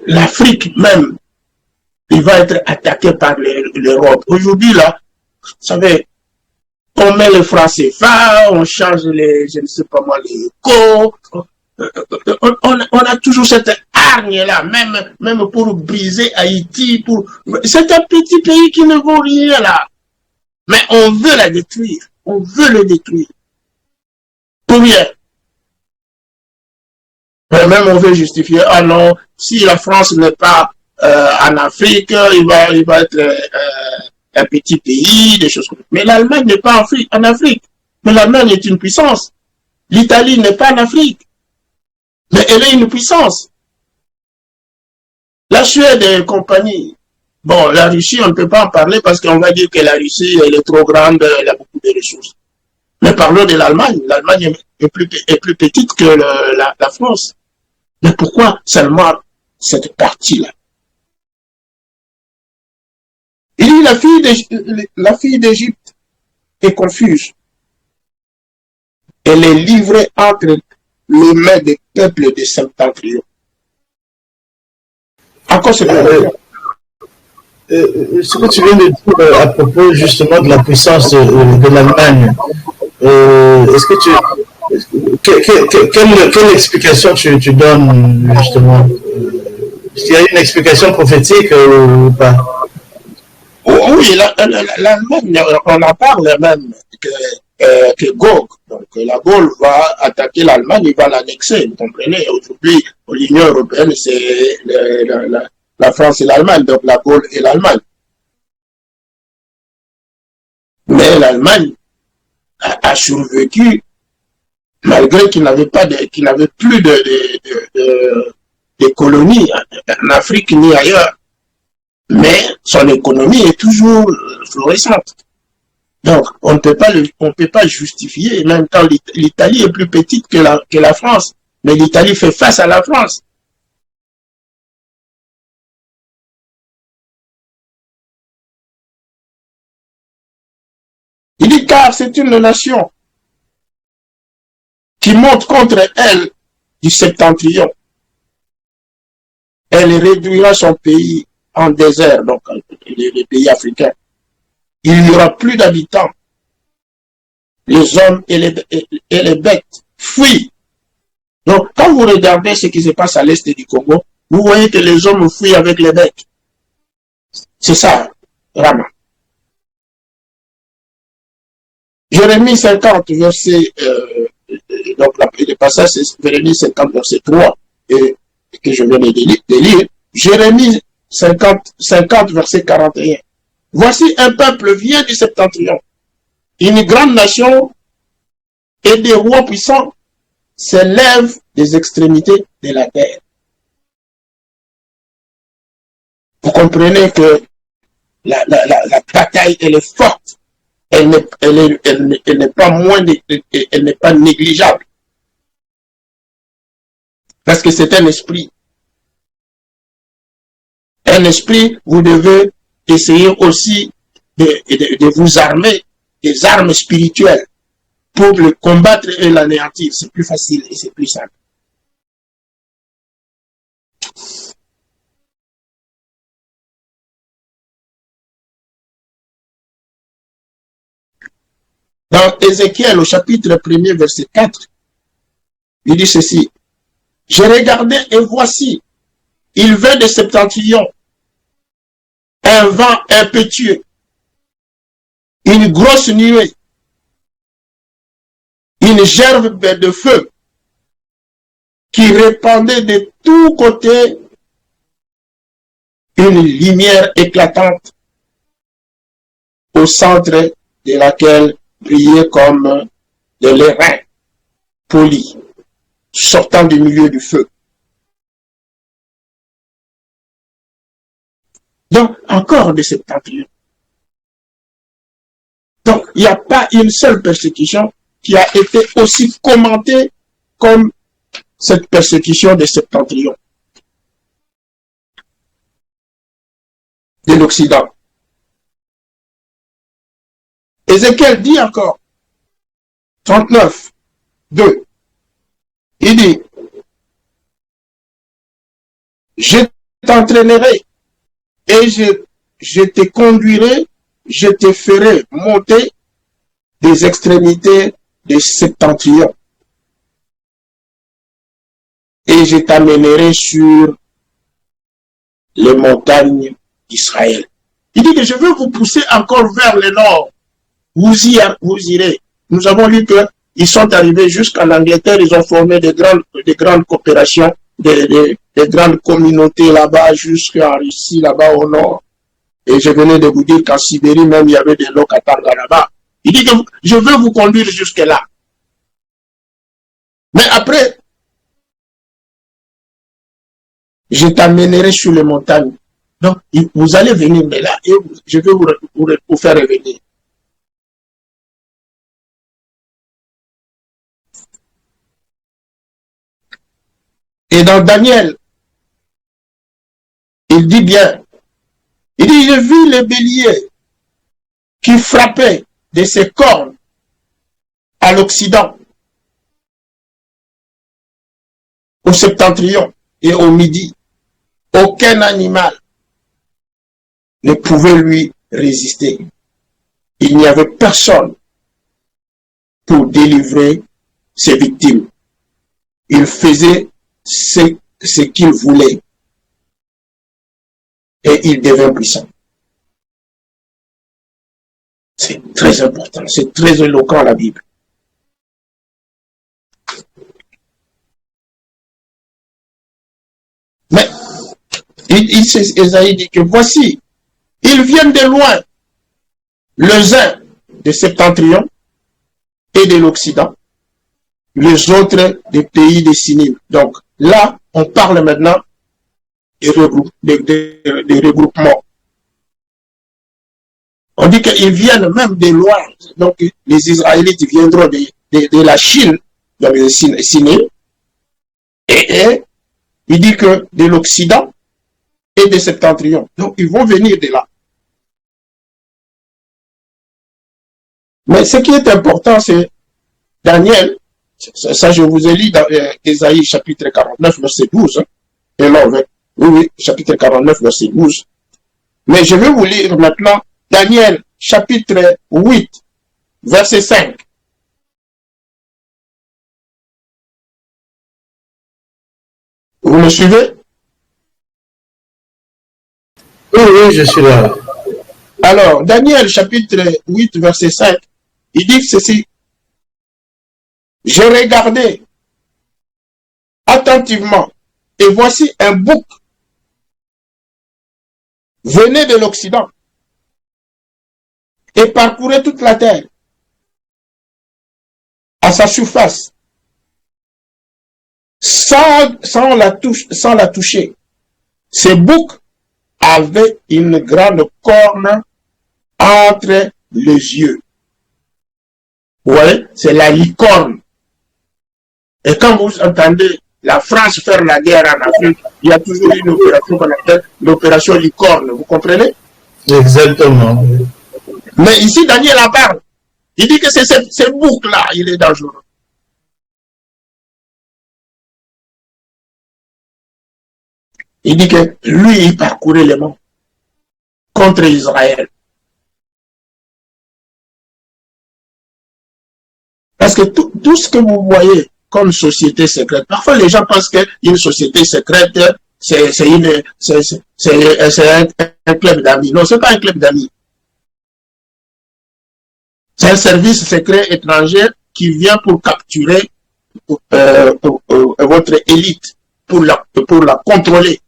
l'Afrique même, il va être attaqué par l'Europe. Aujourd'hui, là, vous savez, on met le franc CFA, on change les, je ne sais pas moi, les co. On a toujours cette hargne-là, même pour briser Haïti. C'est un petit pays qui ne vaut rien là. Mais on veut la détruire. On veut le détruire. Pour rien. Mais même on veut justifier, ah non, si la France n'est pas en Afrique, il va être un petit pays, des choses comme ça. Mais l'Allemagne n'est pas en Afrique. Mais l'Allemagne est une puissance. L'Italie n'est pas en Afrique. Mais elle est une puissance. La Suède et compagnie. Bon, la Russie, on ne peut pas en parler parce qu'on va dire que la Russie, elle est trop grande, elle a beaucoup de ressources. Mais parlons de l'Allemagne. L'Allemagne est plus petite que la France. Mais pourquoi seulement cette partie-là? Il dit la fille d'Égypte est confuse. Elle est livrée entre les mains des peuples de Septentrion. Encore ce que tu viens de dire à propos justement de la puissance de l'Allemagne, est-ce que quelle explication tu donnes justement? Est-ce qu'il y a une explication prophétique ou pas? Oui, l'Allemagne, on en parle même que Gog, donc la Gaule va attaquer l'Allemagne, il va l'annexer, vous comprenez? Aujourd'hui, l'Union européenne, c'est la France et l'Allemagne, donc la Gaule et l'Allemagne. Mais l'Allemagne a survécu malgré qu'il n'avait plus de colonies en Afrique ni ailleurs. Mais son économie est toujours florissante. Donc, on ne peut pas justifier, même quand l'Italie est plus petite que la France, mais l'Italie fait face à la France. Il dit, car c'est une nation qui monte contre elle du septentrion. Elle réduira son pays en désert, donc les pays africains. Il n'y aura plus d'habitants. Les hommes et les bêtes fuient. Donc, quand vous regardez ce qui se passe à l'est du Congo, vous voyez que les hommes fuient avec les bêtes. C'est ça, Rama. Jérémie 50, verset, donc le passage, c'est Jérémie 50, verset 3, et que je viens de lire. Jérémie 50, verset 41. Voici un peuple vient du septentrion, une grande nation et des rois puissants s'élèvent des extrémités de la terre. Vous comprenez que la bataille, elle est forte. Elle n'est pas elle n'est pas négligeable. Parce que c'est un esprit. Un esprit, vous devez essayer aussi de vous armer des armes spirituelles pour le combattre et l'anéantir. C'est plus facile et c'est plus simple. Dans Ézéchiel, au chapitre 1er, verset 4, il dit ceci. Je regardais et voici, il vint de septentrion, un vent impétueux, une grosse nuée, une gerbe de feu qui répandait de tous côtés une lumière éclatante au centre de laquelle brillait comme de l'airain poli sortant du milieu du feu. Donc, encore de septentrion. Donc, il n'y a pas une seule persécution qui a été aussi commentée comme cette persécution de septentrion de l'Occident. Ézéchiel dit encore, 39, 2, il dit, je t'entraînerai et je te conduirai, je te ferai monter des extrémités de septentrion et je t'amènerai sur les montagnes d'Israël. Il dit que je veux vous pousser encore vers le nord. Vous irez. Nous avons lu qu'ils sont arrivés jusqu'en Angleterre, ils ont formé des grandes coopérations, des grandes communautés là-bas, jusqu'en Russie, là-bas au nord. Et je venais de vous dire qu'en Sibérie, même, il y avait des Lokatanga là-bas. Il dit que je veux vous conduire jusque-là. Mais après, je t'amènerai sur les montagnes. Donc, vous allez venir de là et je vais vous faire revenir. Et dans Daniel, il dit bien, il dit, j'ai vu le bélier qui frappait de ses cornes à l'Occident, au septentrion et au midi. Aucun animal ne pouvait lui résister. Il n'y avait personne pour délivrer ses victimes. Il faisait ce qu'il voulait et il devint puissant. C'est très important, c'est très éloquent la Bible. Mais Ésaïe dit que voici, ils viennent de loin, les uns de septentrion et de l'Occident, les autres des pays des Sinim. Donc là, on parle maintenant des regroupements. On dit qu'ils viennent même de loin. Donc les Israélites viendront de la Chine, donc les Sinim, et il dit que de l'Occident et de septentrion. Donc ils vont venir de là. Mais ce qui est important, c'est Daniel, ça je vous ai lu dans Ésaïe chapitre 49, verset 12, et là, oui, chapitre 49, verset 12. Mais je vais vous lire maintenant Daniel chapitre 8, verset 5. Vous me suivez? Oui, je suis là. Alors, Daniel chapitre 8, verset 5, il dit ceci. J'ai regardé attentivement et voici un bouc venait de l'Occident et parcourait toute la terre à sa surface sans la toucher. Ce bouc avait une grande corne entre les yeux. Vous voyez, c'est la licorne. Et quand vous entendez la France faire la guerre en Afrique, il y a toujours une opération qu'on appelle l'opération licorne. Vous comprenez? Exactement. Mais ici, Daniel en parle. Il dit que c'est ce bouc-là, il est dangereux. Il dit que lui, il parcourait les monts contre Israël. Parce que tout ce que vous voyez comme société secrète, parfois les gens pensent qu'une société secrète, c'est un club d'amis. Non, ce n'est pas un club d'amis. C'est un service secret étranger qui vient pour capturer votre élite, pour la contrôler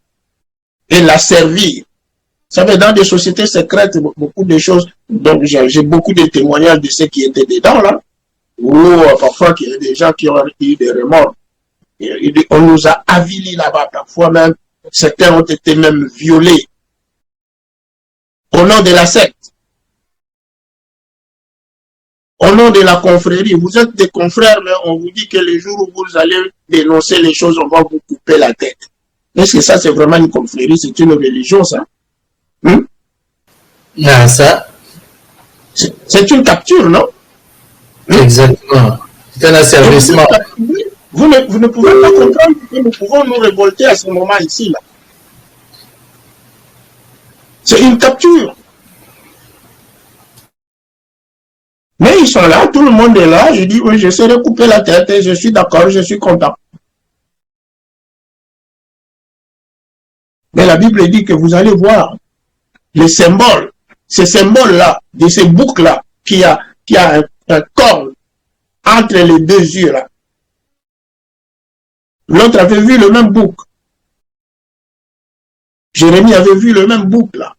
et la servir. Vous savez, dans des sociétés secrètes, beaucoup de choses, donc j'ai beaucoup de témoignages de ceux qui étaient dedans, là, ou parfois il y a des gens qui ont eu des remords. On nous a avilis là-bas, parfois même, certains ont été même violés au nom de la secte, au nom de la confrérie. Vous êtes des confrères, mais on vous dit que le jour où vous allez dénoncer les choses, on va vous couper la tête. Est-ce que ça, c'est vraiment une confrérie? C'est une religion, ça? Ah, ça. C'est une capture, non? Exactement. C'est un asservissement. Vous ne pouvez pas comprendre que nous pouvons nous révolter à ce moment ici, là. C'est une capture. Mais ils sont là, tout le monde est là. Je dis, oui, j'essaie de couper la tête et je suis d'accord, je suis content. Mais la Bible dit que vous allez voir les symboles, ces symboles-là, de ces boucles-là, qui a un corps entre les deux yeux là. L'autre avait vu le même bouc. Jérémie avait vu le même bouc là.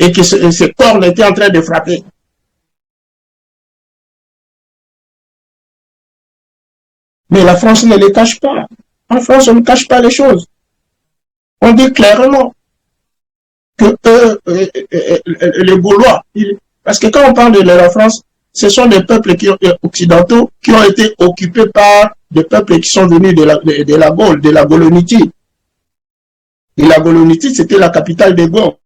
Et que ce corps était en train de frapper. Mais la France ne les cache pas. En France, on ne cache pas les choses. On dit clairement que les Gaulois, parce que quand on parle de la France, ce sont des peuples occidentaux qui ont été occupés par des peuples qui sont venus de la Gaule, de la Gaulonitie. Et la Gaulonitie, c'était la capitale des Gogues.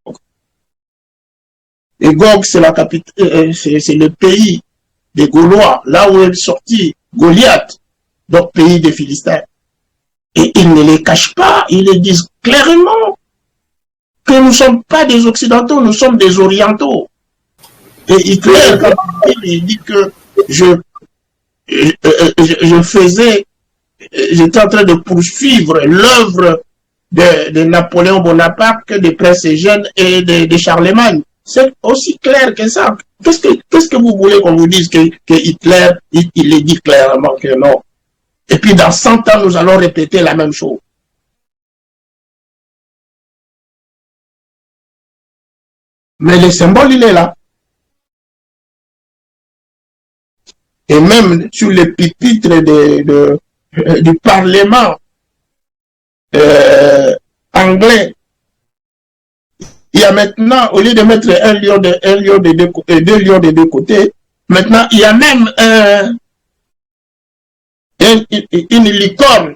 Et Gog, c'est la capitale, c'est le pays des Gaulois, là où est sorti Goliath, donc pays des Philistins. Et ils ne les cachent pas, ils les disent clairement que nous ne sommes pas des Occidentaux, nous sommes des Orientaux. Et Hitler, quand il dit que j'étais en train de poursuivre l'œuvre de Napoléon Bonaparte que des princes Eugène et de Charlemagne. C'est aussi clair que ça. Qu'est-ce que vous voulez qu'on vous dise que Hitler, il est dit clairement que non. Et puis dans 100 ans, nous allons répéter la même chose. Mais le symbole, il est là. Et même sur les pupitres du Parlement anglais, il y a maintenant, au lieu de mettre un lion deux lions des deux côtés, maintenant il y a même une licorne.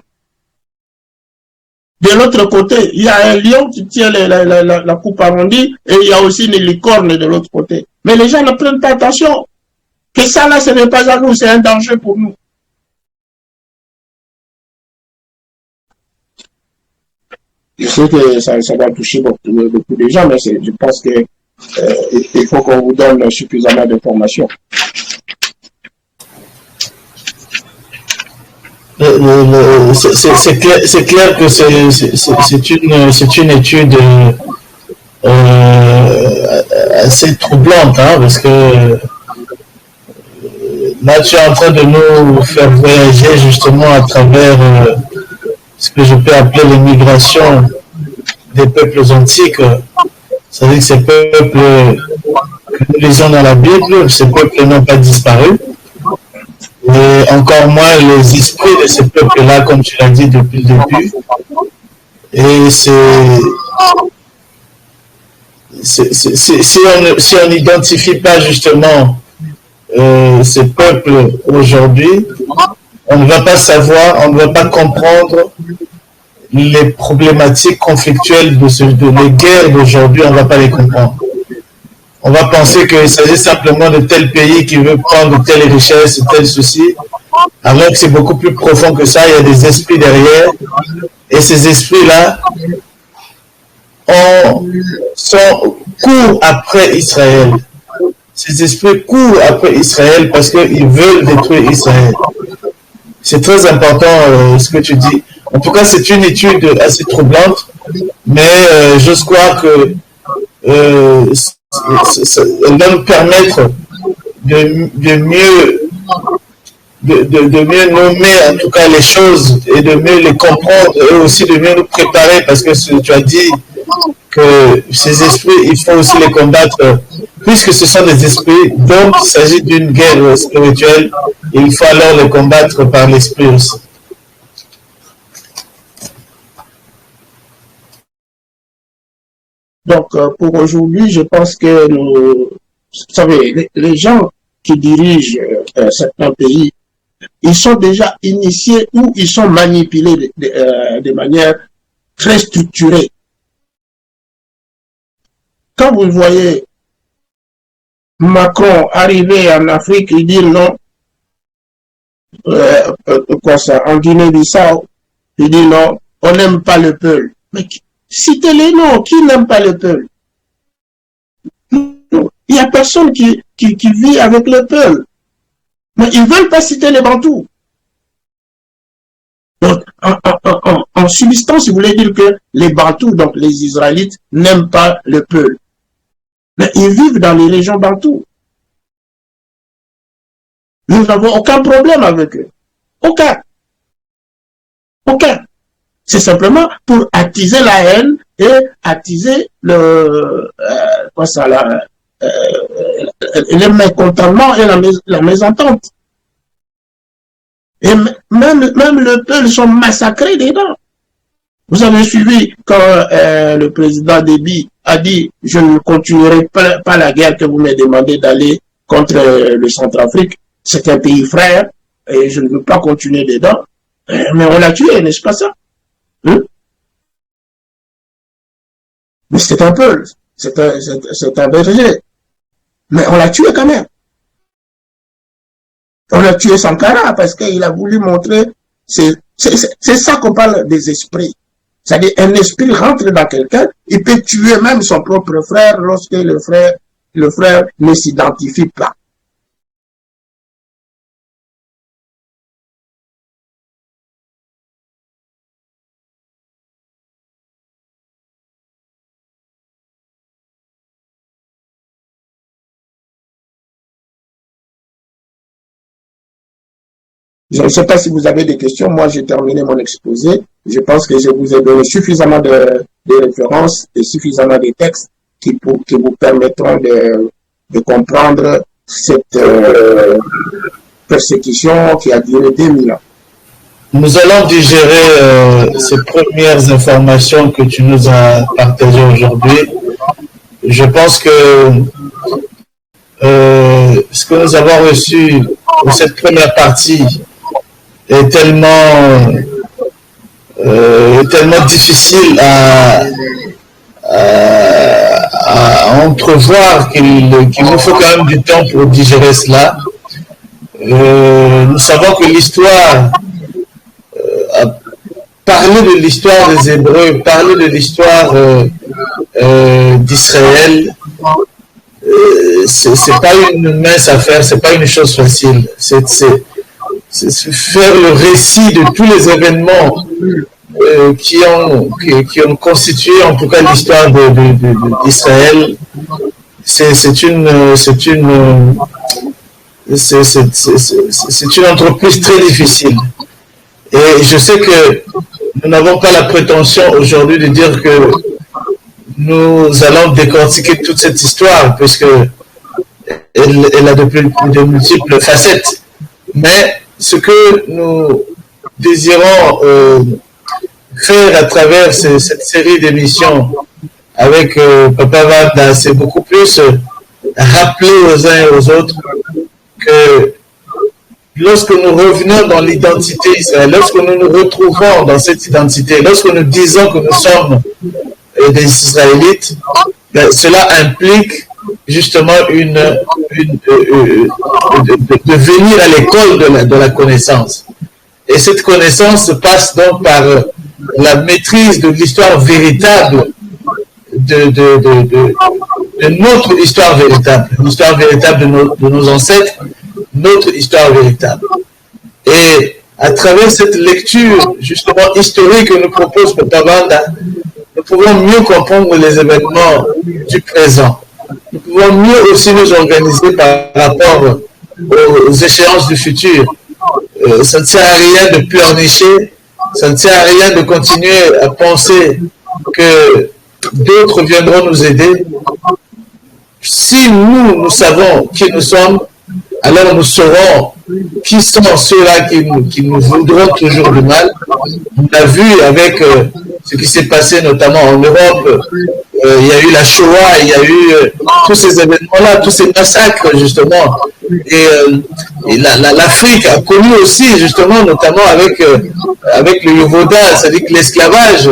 De l'autre côté, il y a un lion qui tient la coupe arrondie et il y a aussi une licorne de l'autre côté. Mais les gens ne prennent pas attention. Que ça là, ce n'est pas à nous, c'est un danger pour nous. Je sais que ça va toucher beaucoup de gens, mais je pense que il faut qu'on vous donne suffisamment d'informations. C'est clair que c'est une étude assez troublante, hein, parce que là tu es en train de nous faire voyager justement à travers ce que je peux appeler les migrations des peuples antiques. C'est-à-dire que ces peuples que nous lisons dans la Bible, ces peuples n'ont pas disparu. Et encore moins les esprits de ces peuples-là, comme tu l'as dit depuis le début. Et si on n'identifie pas justement ces peuples aujourd'hui, on ne va pas savoir, on ne va pas comprendre les problématiques conflictuelles de les guerres d'aujourd'hui, on ne va pas les comprendre. On va penser qu'il s'agit simplement de tel pays qui veut prendre telle richesse, tel souci, alors que c'est beaucoup plus profond que ça, il y a des esprits derrière, et ces esprits-là courent après Israël. Ces esprits courent après Israël parce qu'ils veulent détruire Israël. C'est très important ce que tu dis. En tout cas, c'est une étude assez troublante, mais j'ose croire que elle va nous permettre de mieux nommer en tout cas les choses et de mieux les comprendre et aussi de mieux nous préparer, parce que tu as dit que ces esprits, il faut aussi les combattre, puisque ce sont des esprits, donc il s'agit d'une guerre spirituelle, il faut alors les combattre par l'esprit aussi. Donc, pour aujourd'hui, je pense que vous savez, les gens qui dirigent certains pays, ils sont déjà initiés ou ils sont manipulés de manière très structurée. Quand vous voyez Macron arriver en Afrique et dire non, en Guinée-Bissau, il dit non, on n'aime pas le peuple. Mais Citez les noms. Qui n'aime pas le peuple? Il n'y a personne qui vit avec le peuple. Mais ils ne veulent pas citer les Bantous. Donc, en substance, vous voulez dire que les Bantous, donc les Israélites, n'aiment pas le peuple. Mais ils vivent dans les régions Bantous. Nous n'avons aucun problème avec eux. Aucun. Aucun. C'est simplement pour attiser la haine et attiser le mécontentement et la mésentente. Et même le peuple sont massacrés dedans. Vous avez suivi quand le président Déby a dit « Je ne continuerai pas la guerre que vous me demandez d'aller contre le Centrafrique. C'est un pays frère et je ne veux pas continuer dedans. » Mais on l'a tué, n'est-ce pas ça? Mais c'est un peuple, c'est un berger. Mais on l'a tué quand même. On a tué Sankara parce qu'il a voulu montrer, c'est ça qu'on parle des esprits. C'est-à-dire, un esprit rentre dans quelqu'un, il peut tuer même son propre frère lorsque le frère ne s'identifie pas. Je ne sais pas si vous avez des questions. Moi, j'ai terminé mon exposé. Je pense que je vous ai donné suffisamment de références et suffisamment de textes qui vous permettront de comprendre cette persécution qui a duré 2000 ans. Nous allons digérer ces premières informations que tu nous as partagées aujourd'hui. Je pense que ce que nous avons reçu pour cette première partie est tellement difficile à entrevoir qu'il nous faut quand même du temps pour digérer cela. Nous savons que l'histoire, parler de l'histoire des Hébreux, parler de l'histoire d'Israël, c'est pas une mince affaire, c'est pas une chose facile. C'est faire le récit de tous les événements qui ont constitué en tout cas l'histoire d'Israël. C'est une entreprise très difficile. Et je sais que nous n'avons pas la prétention aujourd'hui de dire que nous allons décortiquer toute cette histoire, puisque elle a de multiples facettes. Mais ce que nous désirons faire à travers cette série d'émissions avec Papa Vanda, c'est beaucoup plus rappeler aux uns et aux autres que lorsque nous revenons dans l'identité israélienne, lorsque nous nous retrouvons dans cette identité, lorsque nous disons que nous sommes des Israélites, ben, cela implique justement de venir à l'école de la connaissance. Et cette connaissance passe donc par la maîtrise de l'histoire véritable de notre histoire véritable, l'histoire véritable de nos ancêtres, notre histoire véritable. Et à travers cette lecture justement historique que nous propose Papa Vanda, nous pouvons mieux comprendre les événements du présent. Nous pouvons mieux aussi nous organiser par rapport aux échéances du futur. Ça ne sert à rien de pleurnicher, ça ne sert à rien de continuer à penser que d'autres viendront nous aider. Si nous savons qui nous sommes, alors nous saurons qui sont ceux-là qui nous voudront toujours du mal. On a vu avec ce qui s'est passé notamment en Europe, il y a eu la Shoah, il y a eu tous ces événements-là, tous ces massacres justement. Et l'Afrique a connu aussi justement, notamment avec le Yovoda, c'est-à-dire que l'esclavage,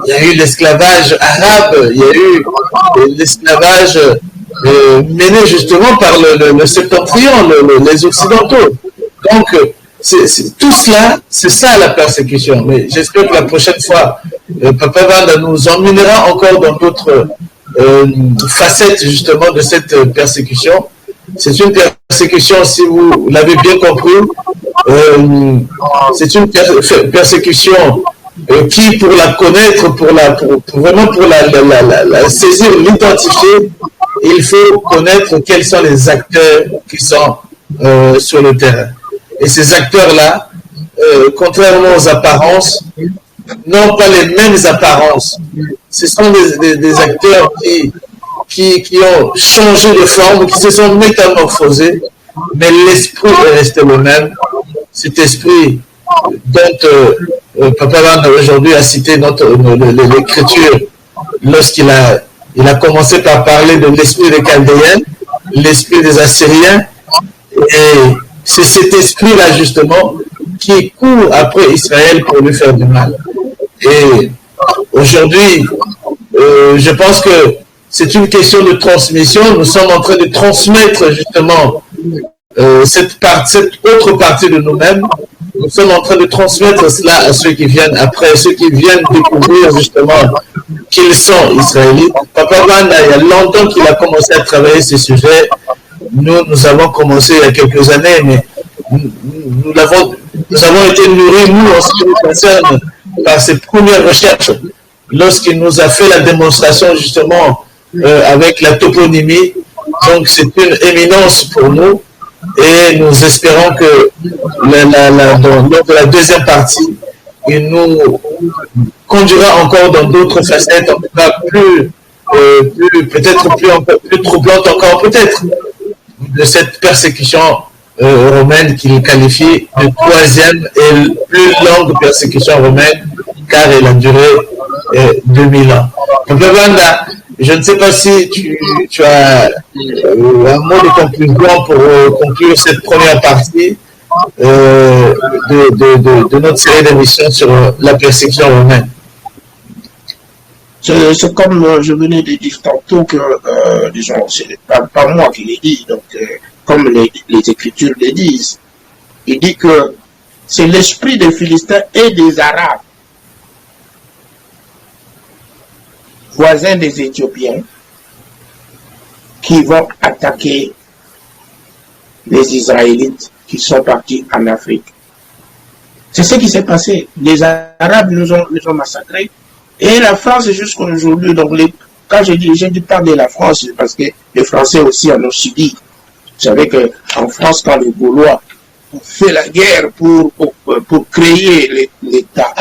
il y a eu l'esclavage arabe, il y a eu l'esclavage mené justement par le septentrion, les Occidentaux. Donc, tout cela, c'est ça la persécution. Mais j'espère que la prochaine fois, Papa Vanda nous emmènera encore dans d'autres facettes justement de cette persécution. C'est une persécution, si vous l'avez bien compris, c'est une persécution qui, pour la connaître, vraiment pour la saisir, l'identifier, il faut connaître quels sont les acteurs qui sont sur le terrain. Et ces acteurs-là, contrairement aux apparences, n'ont pas les mêmes apparences. Ce sont des acteurs qui ont changé de forme, qui se sont métamorphosés, mais l'esprit est resté le même. Cet esprit dont Papa Vanda aujourd'hui a cité l'écriture lorsqu'il a commencé par parler de l'esprit des Chaldéens, l'esprit des Assyriens, et c'est cet esprit-là justement qui court après Israël pour lui faire du mal. Et aujourd'hui, je pense que c'est une question de transmission. Nous sommes en train de transmettre justement cette autre partie de nous-mêmes. Nous sommes en train de transmettre cela à ceux qui viennent après, ceux qui viennent découvrir justement qu'ils sont israélites. Papa Vanda, il y a longtemps qu'il a commencé à travailler ces sujets. Nous avons commencé il y a quelques années, mais nous avons été nourris, nous, en ce qui nous concerne, par ses premières recherches, lorsqu'il nous a fait la démonstration justement avec la toponymie. Donc c'est une éminence pour nous et nous espérons que lors de la deuxième partie, il nous conduira encore dans d'autres facettes, en tout cas peut-être plus troublantes encore, peut-être, de cette persécution romaine qu'il qualifie de troisième et plus longue persécution romaine, car elle a duré 2000 ans. Donc, Vanda, je ne sais pas si tu as un mot de conclusion pour conclure cette première partie de notre série d'émissions sur la persécution romaine. C'est comme je venais de dire tantôt que, disons, c'est pas moi qui l'ai dit, donc comme les Écritures le disent, il dit que c'est l'esprit des Philistins et des Arabes, voisins des Éthiopiens, qui vont attaquer les Israélites qui sont partis en Afrique. C'est ce qui s'est passé. Les Arabes nous ont massacrés. Et la France, jusqu'à aujourd'hui, donc quand je parle de la France, c'est parce que les Français aussi en ont subi. Vous savez qu'en France, quand les Gaulois ont fait la guerre pour créer l'État,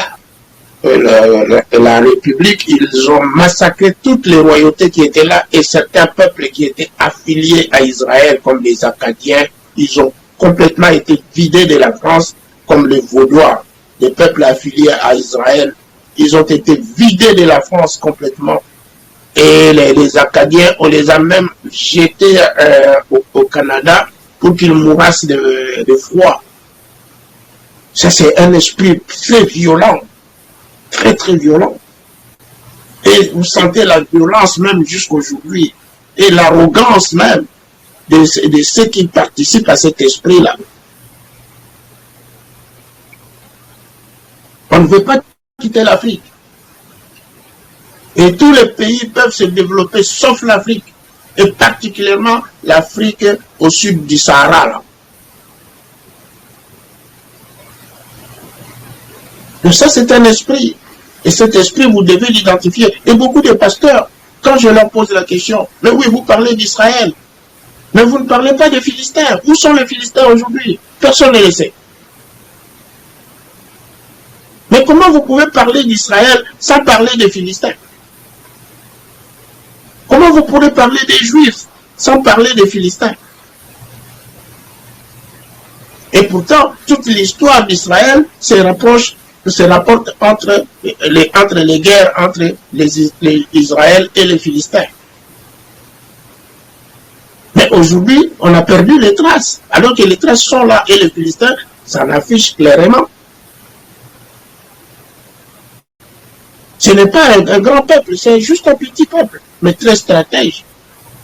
la République, ils ont massacré toutes les royautés qui étaient là et certains peuples qui étaient affiliés à Israël, comme les Acadiens, ils ont complètement été vidés de la France, comme les Vaudois, les peuples affiliés à Israël. Ils ont été vidés de la France complètement. Et les Acadiens, on les a même jetés au Canada pour qu'ils mourassent de froid. Ça, c'est un esprit très violent. Très, très violent. Et vous sentez la violence même jusqu'aujourd'hui. Et l'arrogance même de ceux qui participent à cet esprit-là. On ne veut pas quitter l'Afrique. Et tous les pays peuvent se développer, sauf l'Afrique. Et particulièrement l'Afrique au sud du Sahara. Là. Donc ça, c'est un esprit. Et cet esprit, vous devez l'identifier. Et beaucoup de pasteurs, quand je leur pose la question, mais oui, vous parlez d'Israël, mais vous ne parlez pas des Philistins. Où sont les Philistins aujourd'hui? Personne ne le sait. Mais comment vous pouvez parler d'Israël sans parler des Philistins? Comment vous pourrez parler des Juifs sans parler des Philistins? Et pourtant, toute l'histoire d'Israël se rapporte entre les guerres entre les Israël et les Philistins. Mais aujourd'hui, on a perdu les traces. Alors que les traces sont là et les Philistins s'en affichent clairement. Ce n'est pas un grand peuple, c'est juste un petit peuple, mais très stratège.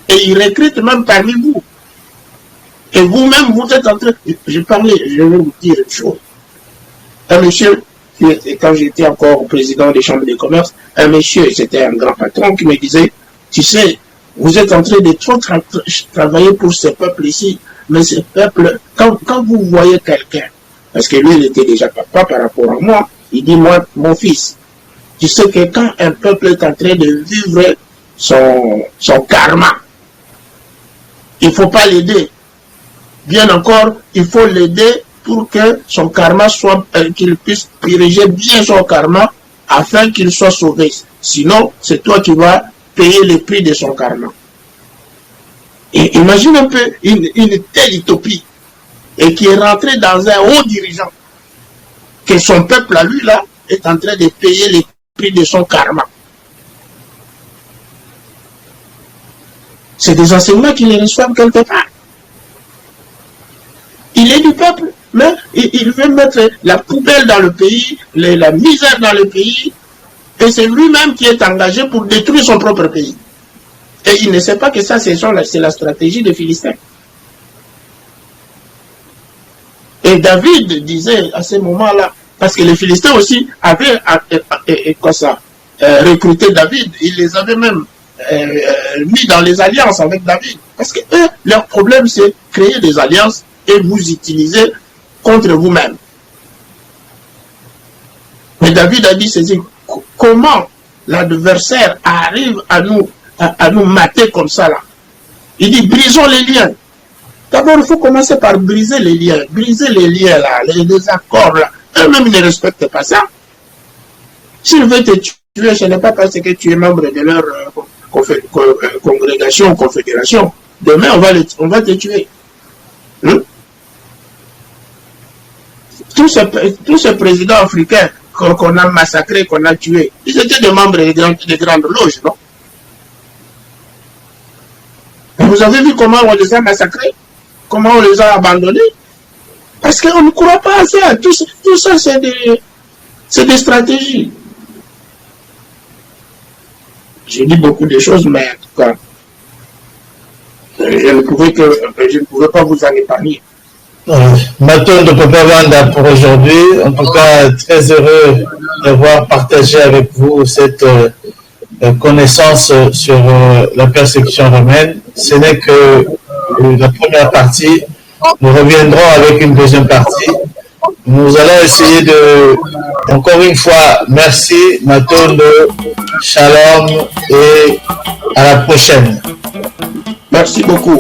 Et ils recrutent même parmi vous. Et vous-même, vous êtes en train... Je vais vous dire une chose. Un monsieur et quand j'étais encore président des chambres de commerce, un monsieur, c'était un grand patron, qui me disait, tu sais, vous êtes en train de trop travailler pour ce peuple ici, mais ce peuple, quand vous voyez quelqu'un, parce que lui, il était déjà papa par rapport à moi, il dit, moi, mon fils, tu sais que quand un peuple est en train de vivre son karma, il ne faut pas l'aider. Bien encore, il faut l'aider pour que son karma soit, qu'il puisse diriger bien son karma afin qu'il soit sauvé. Sinon, c'est toi qui vas payer le prix de son karma. Et imagine un peu une telle utopie et qui est rentré dans un haut dirigeant que son peuple à lui là est en train de payer le prix de son karma. C'est des enseignements qu'il reçoit quelque part. Il est du peuple, mais il veut mettre la poubelle dans le pays, la misère dans le pays, et c'est lui-même qui est engagé pour détruire son propre pays. Et il ne sait pas que ça, c'est la stratégie des Philistins. Et David disait à ce moment-là, parce que les Philistins aussi avaient recruté David, ils les avaient même mis dans les alliances avec David. Parce que eux, leur problème, c'est créer des alliances et vous utiliser contre vous-même. Mais David a dit ceci, comment l'adversaire arrive à nous mater comme ça là? Il dit, brisons les liens. D'abord, il faut commencer par briser les liens. Briser les liens là, les accords là. Eux-mêmes ne respectent pas ça. S'ils veulent te tuer, ce n'est pas parce que tu es membre de leur congrégation ou confédération. Demain, on va te tuer. Tous ces présidents africains qu'on a massacrés, qu'on a tués, ils étaient des membres des grandes loges, non? Et vous avez vu comment on les a massacrés? Comment on les a abandonnés? Parce qu'on ne croit pas à ça. Tout ça, c'est des stratégies. J'ai dit beaucoup de choses, mais en tout cas, je ne pouvais pas vous en épargner. Maton de Papa Wanda pour aujourd'hui. En tout cas, très heureux d'avoir partagé avec vous cette connaissance sur la persécution romaine. Ce n'est que la première partie. Nous reviendrons avec une deuxième partie. Nous allons essayer encore une fois, merci Maton, shalom et à la prochaine. Merci beaucoup.